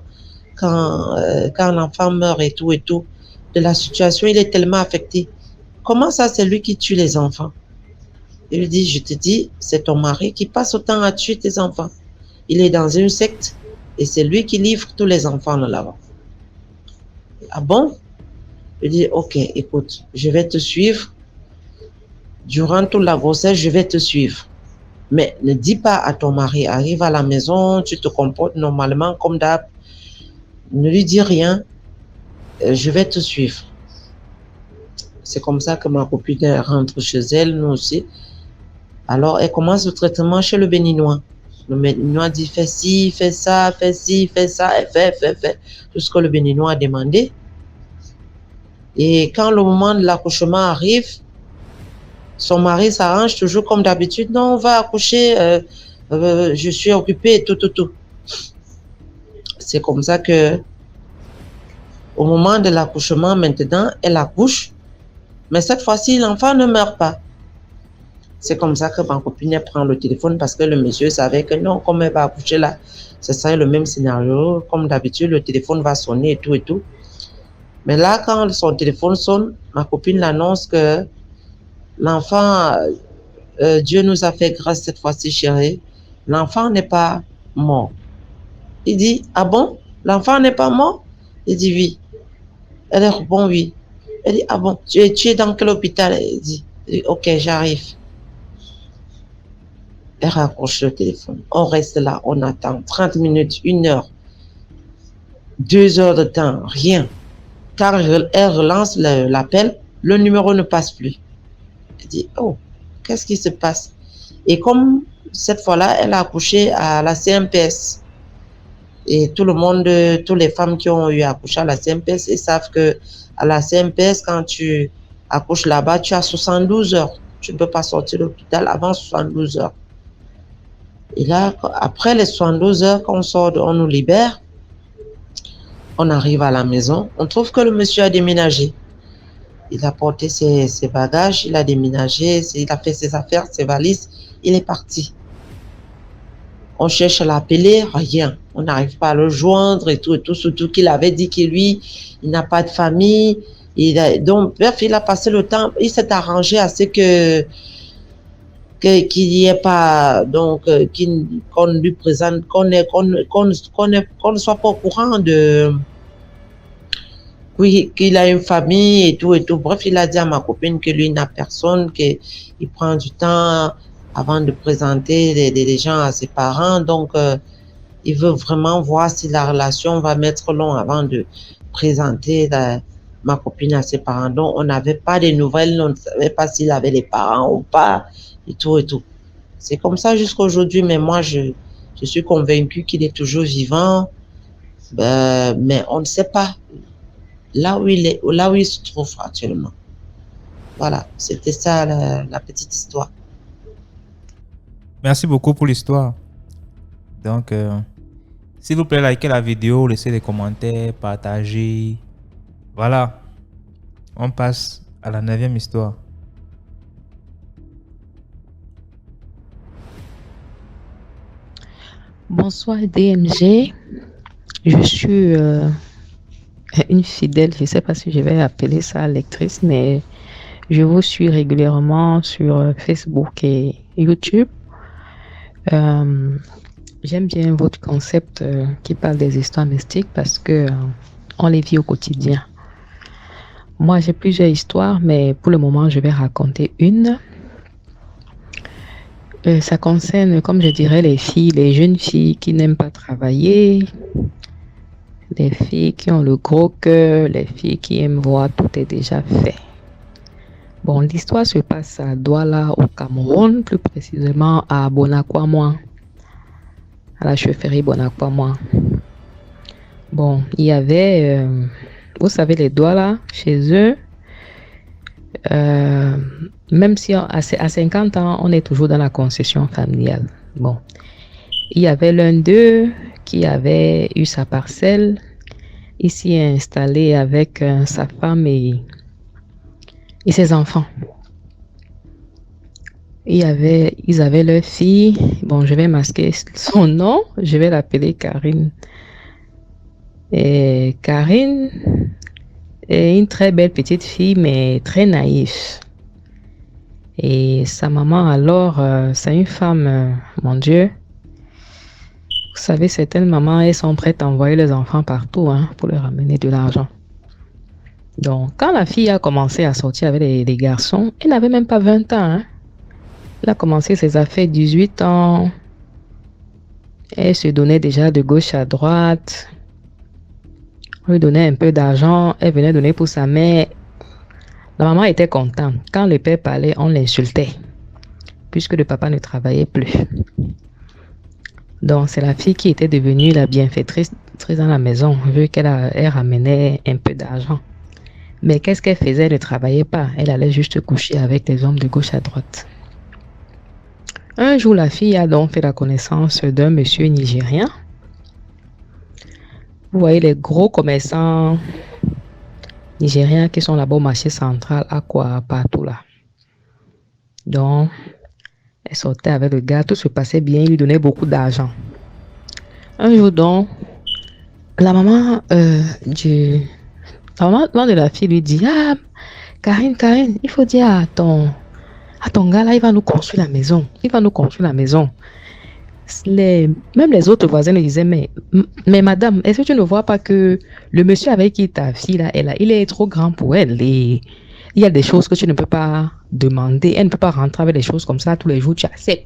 l'enfant meurt et tout, de la situation, il est tellement affecté. Comment ça, c'est lui qui tue les enfants? Il lui dit, je te dis, c'est ton mari qui passe autant à tuer tes enfants. Il est dans une secte et c'est lui qui livre tous les enfants là-bas. Ah bon? Je dis, ok, écoute, je vais te suivre. Durant toute la grossesse, je vais te suivre. Mais ne dis pas à ton mari, arrive à la maison, tu te comportes normalement comme d'hab. Ne lui dis rien, je vais te suivre. C'est comme ça que ma copine rentre chez elle, nous aussi. Alors, elle commence le traitement chez le béninois. Le béninois dit, fais ci, fais ça, fais ci, fais ça, et fais. Tout ce que le béninois a demandé. Et quand le moment de l'accouchement arrive, son mari s'arrange toujours comme d'habitude. Non, on va accoucher, je suis occupée, tout. C'est comme ça que, au moment de l'accouchement, maintenant, elle accouche. Mais cette fois-ci, l'enfant ne meurt pas. C'est comme ça que ma copine prend le téléphone parce que le monsieur savait que non, comme elle va accoucher là, ce serait le même scénario. Comme d'habitude, le téléphone va sonner et tout. Mais là, quand son téléphone sonne, ma copine l'annonce que l'enfant, Dieu nous a fait grâce cette fois-ci, chérie. L'enfant n'est pas mort. Il dit, ah bon? L'enfant n'est pas mort? Il dit oui. Elle répond oui. Elle dit, ah bon, tu es dans quel hôpital? Il dit, ok, j'arrive. Elle raccroche le téléphone. On reste là, on attend 30 minutes, 1 heure, 2 heures de temps, rien. Quand elle relance l'appel, le numéro ne passe plus. Elle dit, oh, qu'est-ce qui se passe? Et comme cette fois-là, elle a accouché à la CMPS. Et tout le monde, toutes les femmes qui ont eu accouché à la CMPS, ils savent que à la CMPS, quand tu accouches là-bas, tu as 72 heures. Tu ne peux pas sortir de l'hôpital avant 72 heures. Et là, après les 72 heures, quand on sort, on nous libère. On arrive à la maison. On trouve que le monsieur a déménagé. Il a porté ses bagages, il a déménagé, il a fait ses affaires, ses valises. Il est parti. On cherche à l'appeler, rien. On n'arrive pas à le joindre et tout. Surtout qu'il avait dit que lui, il n'a pas de famille. Donc, bref, il a passé le temps. Il s'est arrangé à ce qu'il n'y ait pas, donc, qu'on lui présente, qu'on ne soit pas au courant de, oui, qu'il a une famille et tout. Bref, il a dit à ma copine que lui n'a personne, qu'il prend du temps avant de présenter les gens à ses parents. Donc, il veut vraiment voir si la relation va mettre long avant de présenter ma copine à ses parents. Donc, on n'avait pas de nouvelles, on ne savait pas s'il avait les parents ou pas, et tout. C'est comme ça jusqu'à aujourd'hui, mais moi, je suis convaincue qu'il est toujours vivant, mais on ne sait pas là où il est, là où il se trouve actuellement. Voilà, c'était ça la petite histoire. Merci beaucoup pour l'histoire. Donc, s'il vous plaît, likez la vidéo, laissez des commentaires, partagez. Voilà, on passe à la 9e histoire. Bonsoir DMG. Je suis une fidèle, je ne sais pas si je vais appeler ça lectrice, mais je vous suis régulièrement sur Facebook et YouTube. J'aime bien votre concept qui parle des histoires mystiques parce que on les vit au quotidien. Moi, j'ai plusieurs histoires, mais pour le moment, je vais raconter une. Ça concerne, comme je dirais, les jeunes filles qui n'aiment pas travailler, les filles qui ont le gros cœur, les filles qui aiment voir tout est déjà fait. Bon, l'histoire se passe à Douala, au Cameroun, plus précisément à Bonakwa-Moi, à la chefferie Bonakwa-Moi. Bon, il y avait, vous savez, les Douala, chez eux, même si à 50 ans, on est toujours dans la concession familiale. Bon, il y avait l'un d'eux qui avait eu sa parcelle, ici installé avec sa femme et ses enfants. Ils avaient leur fille. Bon, je vais masquer son nom. Je vais l'appeler Karine. Et Karine est une très belle petite fille, mais très naïve. Et sa maman, alors, c'est une femme, mon Dieu. Vous savez, certaines mamans, elles sont prêtes à envoyer les enfants partout pour leur ramener de l'argent. Donc, quand la fille a commencé à sortir avec les garçons, elle n'avait même pas 20 ans. Elle a commencé ses affaires 18 ans. Elle se donnait déjà de gauche à droite. On lui donnait un peu d'argent. Elle venait donner pour sa mère. La maman était contente. Quand le père parlait, on l'insultait. Puisque le papa ne travaillait plus. Donc, c'est la fille qui était devenue la bienfaitrice dans la maison, vu qu'elle ramenait un peu d'argent. Mais qu'est-ce qu'elle faisait? Elle ne travaillait pas. Elle allait juste coucher avec les hommes de gauche à droite. Un jour, la fille a donc fait la connaissance d'un monsieur nigérien. Vous voyez les gros commerçants nigériens qui sont là-bas au marché central, à quoi, partout là. Donc, elle sortait avec le gars, tout se passait bien, il lui donnait beaucoup d'argent. Un jour donc, la maman de la fille lui dit: ah, Karine, il faut dire à ton gars là, il va nous construire la maison. Même les autres voisins lui disaient: mais madame, est-ce que tu ne vois pas que le monsieur avec qui ta fille là, il est trop grand pour elle et il y a des choses que tu ne peux pas demander. Elle ne peut pas rentrer avec des choses comme ça tous les jours, tu acceptes.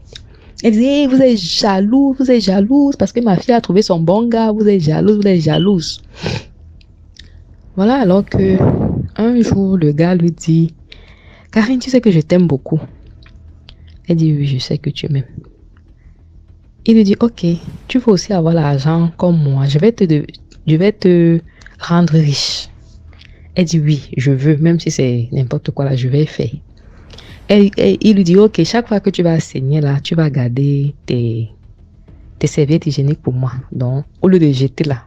Elle disait: vous êtes jalouse parce que ma fille a trouvé son bon gars, vous êtes jalouse. Voilà, alors que un jour, le gars lui dit: Karine, tu sais que je t'aime beaucoup. Elle dit: oui, je sais que tu m'aimes. Il lui dit: ok, tu veux aussi avoir l'argent comme moi, je vais te rendre riche. Elle dit: oui, je veux, même si c'est n'importe quoi là, je vais faire. Il lui dit: ok, chaque fois que tu vas saigner là, tu vas garder tes serviettes hygiéniques pour moi. Donc, au lieu de jeter là,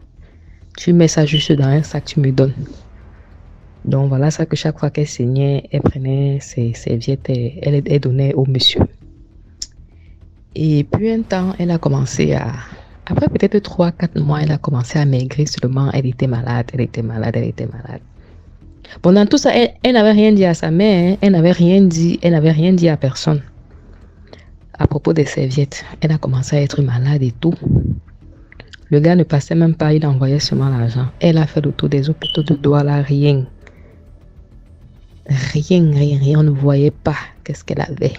tu mets ça juste dans un sac, tu me donnes. Donc, voilà ça que chaque fois qu'elle saignait, elle prenait ses serviettes et elle donnait au monsieur. Et puis un temps, elle a commencé à... Après peut-être 3-4 mois, elle a commencé à maigrir seulement. Elle était malade. Pendant tout ça, elle n'avait rien dit à sa mère. Elle n'avait rien dit à personne. À propos des serviettes, elle a commencé à être malade et tout. Le gars ne passait même pas, il envoyait seulement l'argent. Elle a fait le tour des hôpitaux de Douala, rien. On ne voyait pas qu'est-ce qu'elle avait.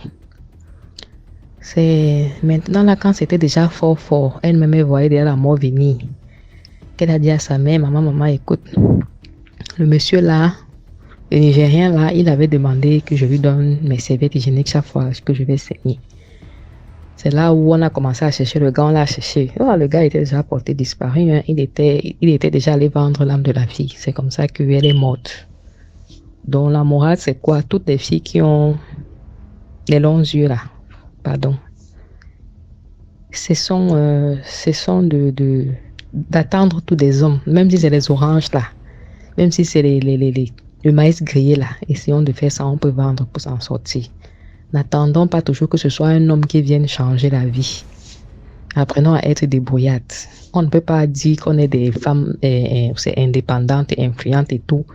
C'est maintenant là, quand c'était déjà fort, elle-même voyait déjà la mort venir. Qu'elle a dit à sa mère: maman, écoute, le monsieur là, le Nigérien là, il avait demandé que je lui donne mes serviettes hygiéniques chaque fois que je vais saigner. C'est là où on a commencé à chercher le gars, on l'a cherché. Oh, le gars était déjà porté disparu, il était déjà allé vendre l'âme de la fille. C'est comme ça qu'elle est morte. Donc la morale, c'est quoi? Toutes les filles qui ont les longs yeux là, ce sont d'attendre tous des hommes, même si c'est les oranges là, même si c'est le maïs grillé là, essayons de faire ça, on peut vendre pour s'en sortir. N'attendons pas toujours que ce soit un homme qui vienne changer la vie. Apprenons à être débrouillardes. On ne peut pas dire qu'on est des femmes c'est indépendantes et influentes et tout,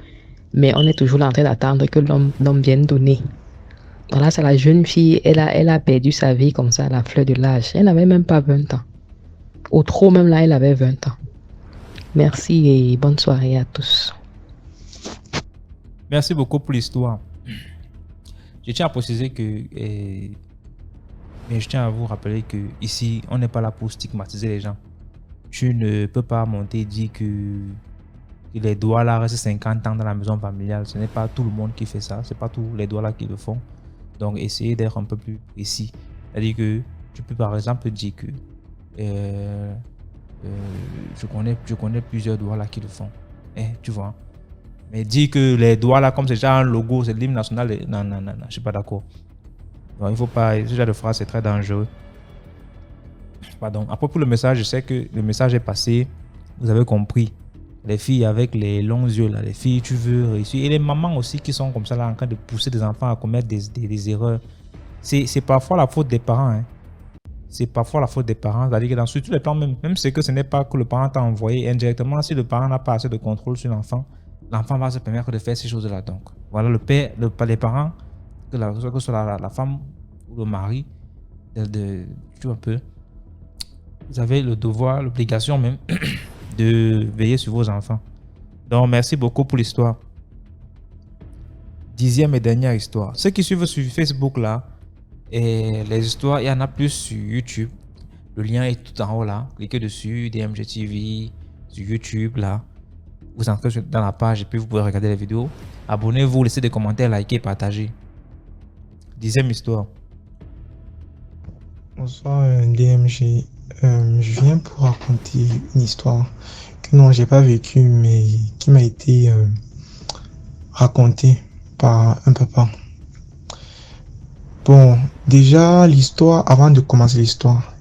mais on est toujours là en train d'attendre que l'homme vienne donner. Voilà, c'est la jeune fille, elle a perdu sa vie comme ça à la fleur de l'âge. Elle n'avait même pas 20 ans. Au trop même là, elle avait 20 ans. Merci et bonne soirée à tous. Merci beaucoup pour l'histoire. Je tiens à préciser que, mais je tiens à vous rappeler que ici, on n'est pas là pour stigmatiser les gens. Tu ne peux pas monter et dire que les doigts là restent 50 ans dans la maison familiale. Ce n'est pas tout le monde qui fait ça. C'est pas tous les doigts là qui le font. Donc, essayez d'être un peu plus précis. C'est-à-dire que tu peux par exemple dire que je connais plusieurs doigts là qui le font. Tu vois. Mais dire que les doigts là, comme c'est déjà un logo, c'est l'hymne national, non, je suis pas d'accord. Donc, il faut pas, ce genre de phrase c'est très dangereux. Pardon. Après pour le message, je sais que le message est passé. Vous avez compris. Les filles avec les longs yeux là, les filles tu veux réussir. Et les mamans aussi qui sont comme ça là en train de pousser des enfants à commettre des erreurs. C'est parfois la faute des parents. Hein. C'est parfois la faute des parents. C'est-à-dire que dans tous les plans, même c'est que ce n'est pas que le parent t'a envoyé indirectement, si le parent n'a pas assez de contrôle sur l'enfant, l'enfant va se permettre de faire ces choses-là. Donc, voilà, le père, les parents, que ce soit la femme ou le mari, tu vois un peu, vous avez le devoir, l'obligation même de veiller sur vos enfants. Donc, merci beaucoup pour l'histoire. 10e et dernière histoire. Ceux qui suivent sur Facebook là, et les histoires, il y en a plus sur YouTube. Le lien est tout en haut là. Cliquez dessus, DMG TV, sur YouTube là. Vous entrez dans la page et puis vous pouvez regarder les vidéos. Abonnez-vous, laissez des commentaires, likez, partagez. 10e histoire. Bonsoir DMG. Je viens pour raconter une histoire que non, j'ai pas vécue, mais qui m'a été racontée par un papa. Bon, déjà l'histoire, avant de commencer l'histoire,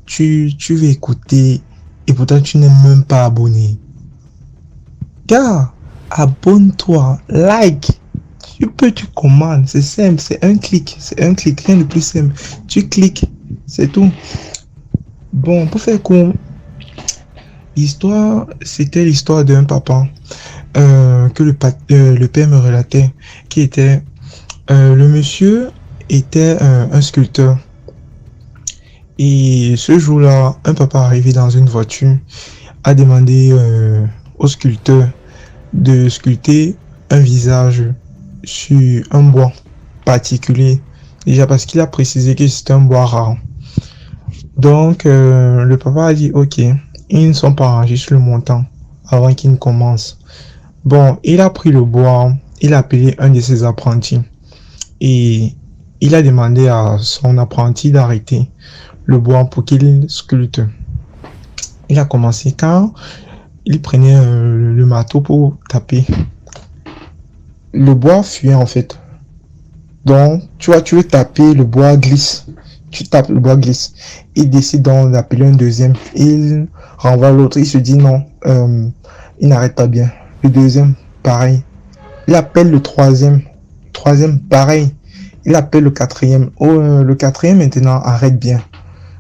tu veux écouter et pourtant tu n'es même pas abonné. Gars, abonne-toi, like, tu commandes, c'est simple, c'est un clic, rien de plus simple. Tu cliques, c'est tout. Bon, pour faire court, l'histoire, c'était l'histoire d'un papa que le père me relatait, qui était, le monsieur était un sculpteur. Et ce jour-là, un papa arrivé dans une voiture a demandé au sculpteur de sculpter un visage sur un bois particulier. Déjà parce qu'il a précisé que c'était un bois rare. Donc, le papa a dit, ok, ils ne sont pas rangés sur le montant avant qu'il ne commence. Bon, il a pris le bois, il a appelé un de ses apprentis et il a demandé à son apprenti d'arrêter le bois pour qu'il sculpte. Il a commencé quand il prenait le marteau pour taper. Le bois fuyait en fait. Donc, tu vois, tu veux taper, le bois glisse. Tu tapes, le bois glisse. Il décide donc d'appeler un deuxième. Il renvoie l'autre. Il se dit non, il n'arrête pas bien. Le deuxième, pareil. Il appelle le troisième. Troisième, pareil. Il appelle le quatrième. Oh, le quatrième maintenant arrête bien.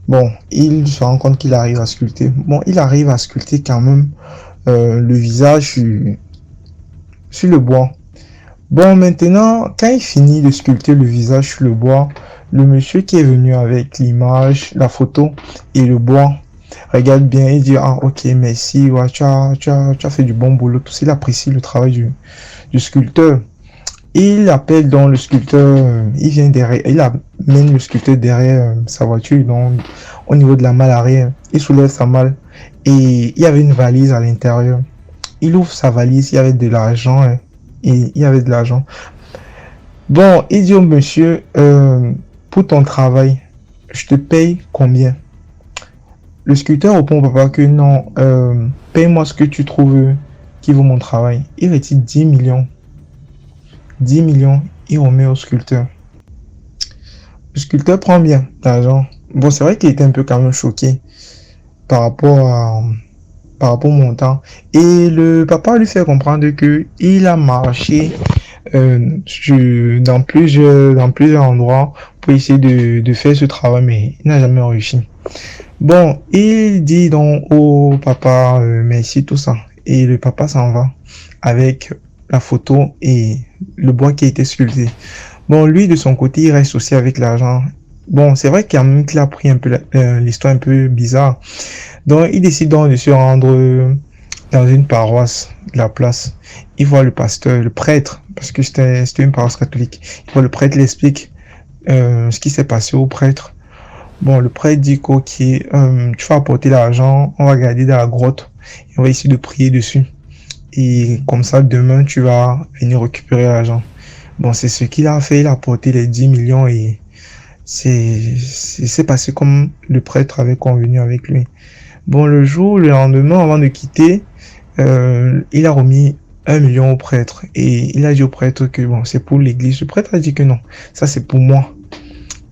Bon, il se rend compte qu'il arrive à sculpter. Bon, il arrive à sculpter quand même le visage sur le bois. Bon, maintenant, quand il finit de sculpter le visage sur le bois, le monsieur qui est venu avec l'image, la photo et le bois, regarde bien et dit, ah ok, merci, ouais, tu as fait du bon boulot. Il apprécie le travail du sculpteur. Il appelle donc le sculpteur, il vient derrière, il amène le sculpteur derrière sa voiture, donc au niveau de la malle arrière, il soulève sa malle et il y avait une valise à l'intérieur. Il ouvre sa valise, il y avait de l'argent, et il y avait de l'argent. Bon, il dit au monsieur, pour ton travail, je te paye combien? Le sculpteur répond au papa que non, paye-moi ce que tu trouves qui vaut mon travail. Il retire 10 millions. 10 millions, il remet au sculpteur. Le sculpteur prend bien l'argent. Bon, c'est vrai qu'il était un peu quand même choqué par rapport au montant. Et le papa lui fait comprendre que il a marché dans plusieurs endroits pour essayer de faire ce travail, mais il n'a jamais réussi. Bon, il dit donc au papa merci, tout ça. Et le papa s'en va avec la photo et le bois qui a été sculpté. Bon, lui, de son côté, il reste aussi avec l'argent. Bon, c'est vrai qu'il a pris un peu l'histoire un peu bizarre. Donc, il décide donc de se rendre dans une paroisse de la place. Il voit le pasteur, le prêtre, parce que c'était une paroisse catholique. Il voit le prêtre, il explique ce qui s'est passé au prêtre. Bon, le prêtre dit ok, tu vas apporter l'argent, on va garder dans la grotte et on va essayer de prier dessus. Et comme ça, demain, tu vas venir récupérer l'argent. Bon, c'est ce qu'il a fait, il a apporté les 10 millions et c'est passé comme le prêtre avait convenu avec lui. Bon, le lendemain, avant de quitter, il a remis 1 million au prêtre et il a dit au prêtre que bon, c'est pour l'église. Le prêtre a dit que non, ça c'est pour moi.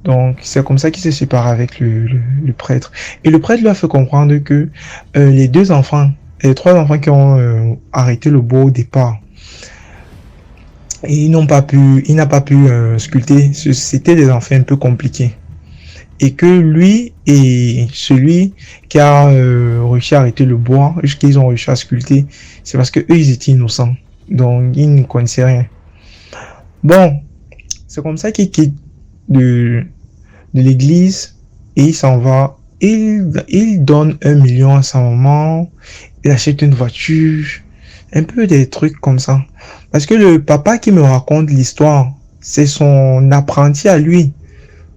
Donc, c'est comme ça qu'il s'est séparé avec le prêtre. Et le prêtre lui a fait comprendre que les 3 enfants qui ont arrêté le bois au départ, et il n'a pas pu sculpter. C'était des enfants un peu compliqués. Et que lui et celui qui a réussi à arrêter le bois, qu'ils ont réussi à sculpter, c'est parce que eux ils étaient innocents. Donc, ils ne connaissaient rien. Bon, c'est comme ça qu'il quitte de l'église et il s'en va. Il donne 1 million à sa maman, il achète une voiture, un peu des trucs comme ça. Parce que le papa qui me raconte l'histoire, c'est son apprenti à lui.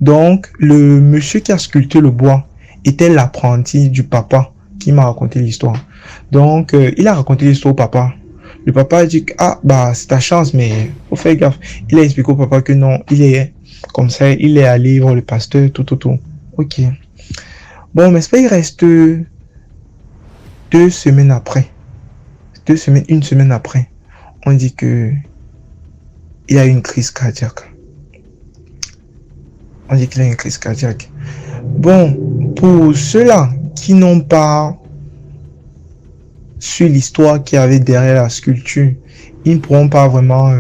Donc, le monsieur qui a sculpté le bois était l'apprenti du papa qui m'a raconté l'histoire. Donc, il a raconté l'histoire au papa. Le papa a dit, ah, bah, c'est ta chance, mais faut faire gaffe. Il a expliqué au papa que non, il est comme ça, il est allé voir le pasteur, tout. Ok. Bon, mais c'est pas, il reste 2 semaines après. 1 semaine après, on dit que il a eu une crise cardiaque. On dit qu'il a une crise cardiaque. Bon, pour ceux-là qui n'ont pas su l'histoire qu'il y avait derrière la sculpture, ils ne pourront pas vraiment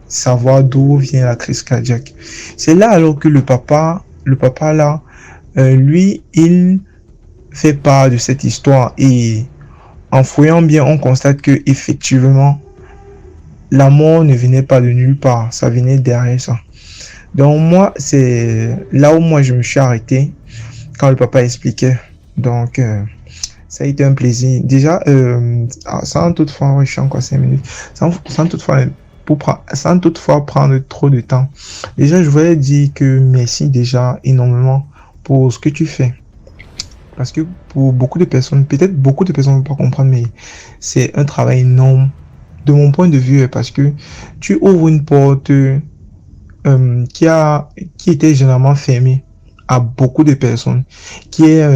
savoir d'où vient la crise cardiaque. C'est là alors que le papa là, lui, il fait part de cette histoire et en fouillant bien, on constate que effectivement, la mort ne venait pas de nulle part, ça venait derrière ça. Donc moi, c'est là où moi je me suis arrêté quand le papa expliquait. Donc ça a été un plaisir. Déjà, sans toutefois, je suis encore 5 minutes, sans toutefois prendre trop de temps. Déjà, je voulais dire que merci déjà énormément pour ce que tu fais. Parce que pour beaucoup de personnes, peut-être beaucoup de personnes ne vont pas comprendre, mais c'est un travail énorme de mon point de vue, parce que tu ouvres une porte qui était généralement fermée à beaucoup de personnes, qui est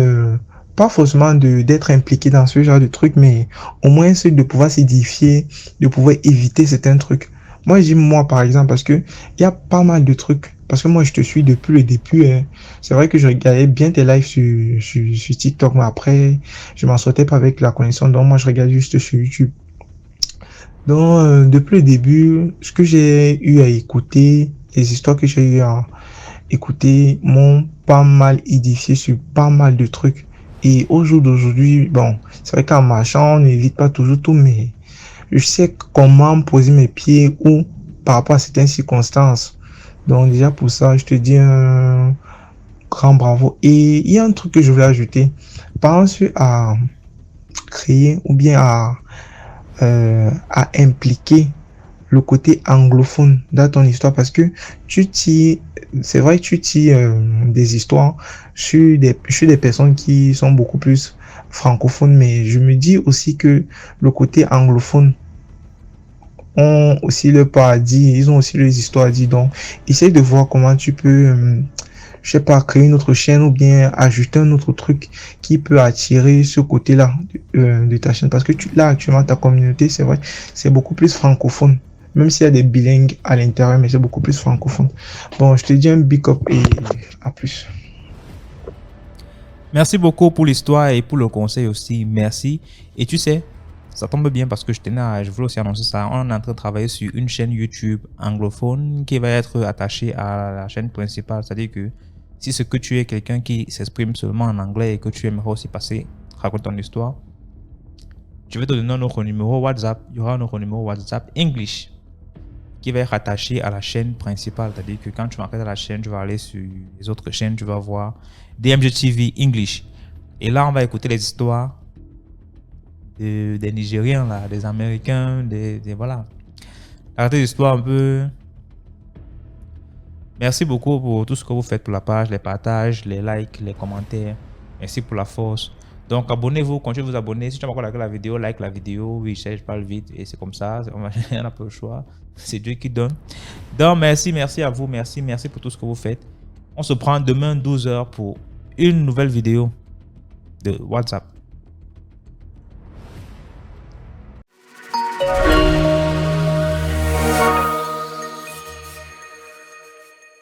pas forcément d'être impliqué dans ce genre de truc, mais au moins c'est de pouvoir s'édifier, de pouvoir éviter certains trucs. Moi, je dis moi par exemple, parce que il y a pas mal de trucs. Parce que moi, je te suis depuis le début. C'est vrai que je regardais bien tes lives sur TikTok, mais après, je m'en sortais pas avec la connexion. Donc, moi, je regardais juste sur YouTube. Donc, depuis le début, ce que j'ai eu à écouter, les histoires que j'ai eu à écouter m'ont pas mal édifié sur pas mal de trucs. Et au jour d'aujourd'hui, bon, c'est vrai qu'en marchant, on n'évite pas toujours tout, mais je sais comment poser mes pieds ou par rapport à certaines circonstances. Donc déjà pour ça, je te dis un grand bravo. Et il y a un truc que je voulais ajouter. Pense à créer ou bien à impliquer le côté anglophone dans ton histoire, parce que c'est vrai que tu tires des histoires sur des personnes qui sont beaucoup plus francophones, mais je me dis aussi que le côté anglophone ont aussi leur part à dire, ils ont aussi leurs histoires à dire. Donc, essaye de voir comment tu peux, je sais pas, créer une autre chaîne ou bien ajouter un autre truc qui peut attirer ce côté-là de ta chaîne. Parce que là, actuellement, ta communauté, c'est vrai, c'est beaucoup plus francophone. Même s'il y a des bilingues à l'intérieur, mais c'est beaucoup plus francophone. Bon, je te dis un big up et à plus. Merci beaucoup pour l'histoire et pour le conseil aussi. Merci. Et tu sais, Ça tombe bien parce que je voulais aussi annoncer ça. On est en train de travailler sur une chaîne YouTube anglophone qui va être attachée à la chaîne principale. C'est-à-dire que si ce que tu es quelqu'un qui s'exprime seulement en anglais et que tu aimerais aussi passer, raconter ton histoire, je vais te donner un autre numéro WhatsApp. Il y aura un autre numéro WhatsApp English qui va être attaché à la chaîne principale. C'est-à-dire que quand tu m'appelles à la chaîne, tu vas aller sur les autres chaînes, tu vas voir DMG TV English. Et là, on va écouter les histoires des Nigériens, là, des Américains, voilà. Arrêtez l'histoire un peu. Merci beaucoup pour tout ce que vous faites pour la page, les partages, les likes, les commentaires. Merci pour la force. Donc, abonnez-vous, continuez de vous abonner. Si tu n'as pas encore liké la vidéo, like la vidéo. Oui, je sais, je parle vite et c'est comme ça. On n'a pas le choix. C'est Dieu qui donne. Donc, merci à vous. Merci pour tout ce que vous faites. On se prend demain 12h pour une nouvelle vidéo de WhatsApp.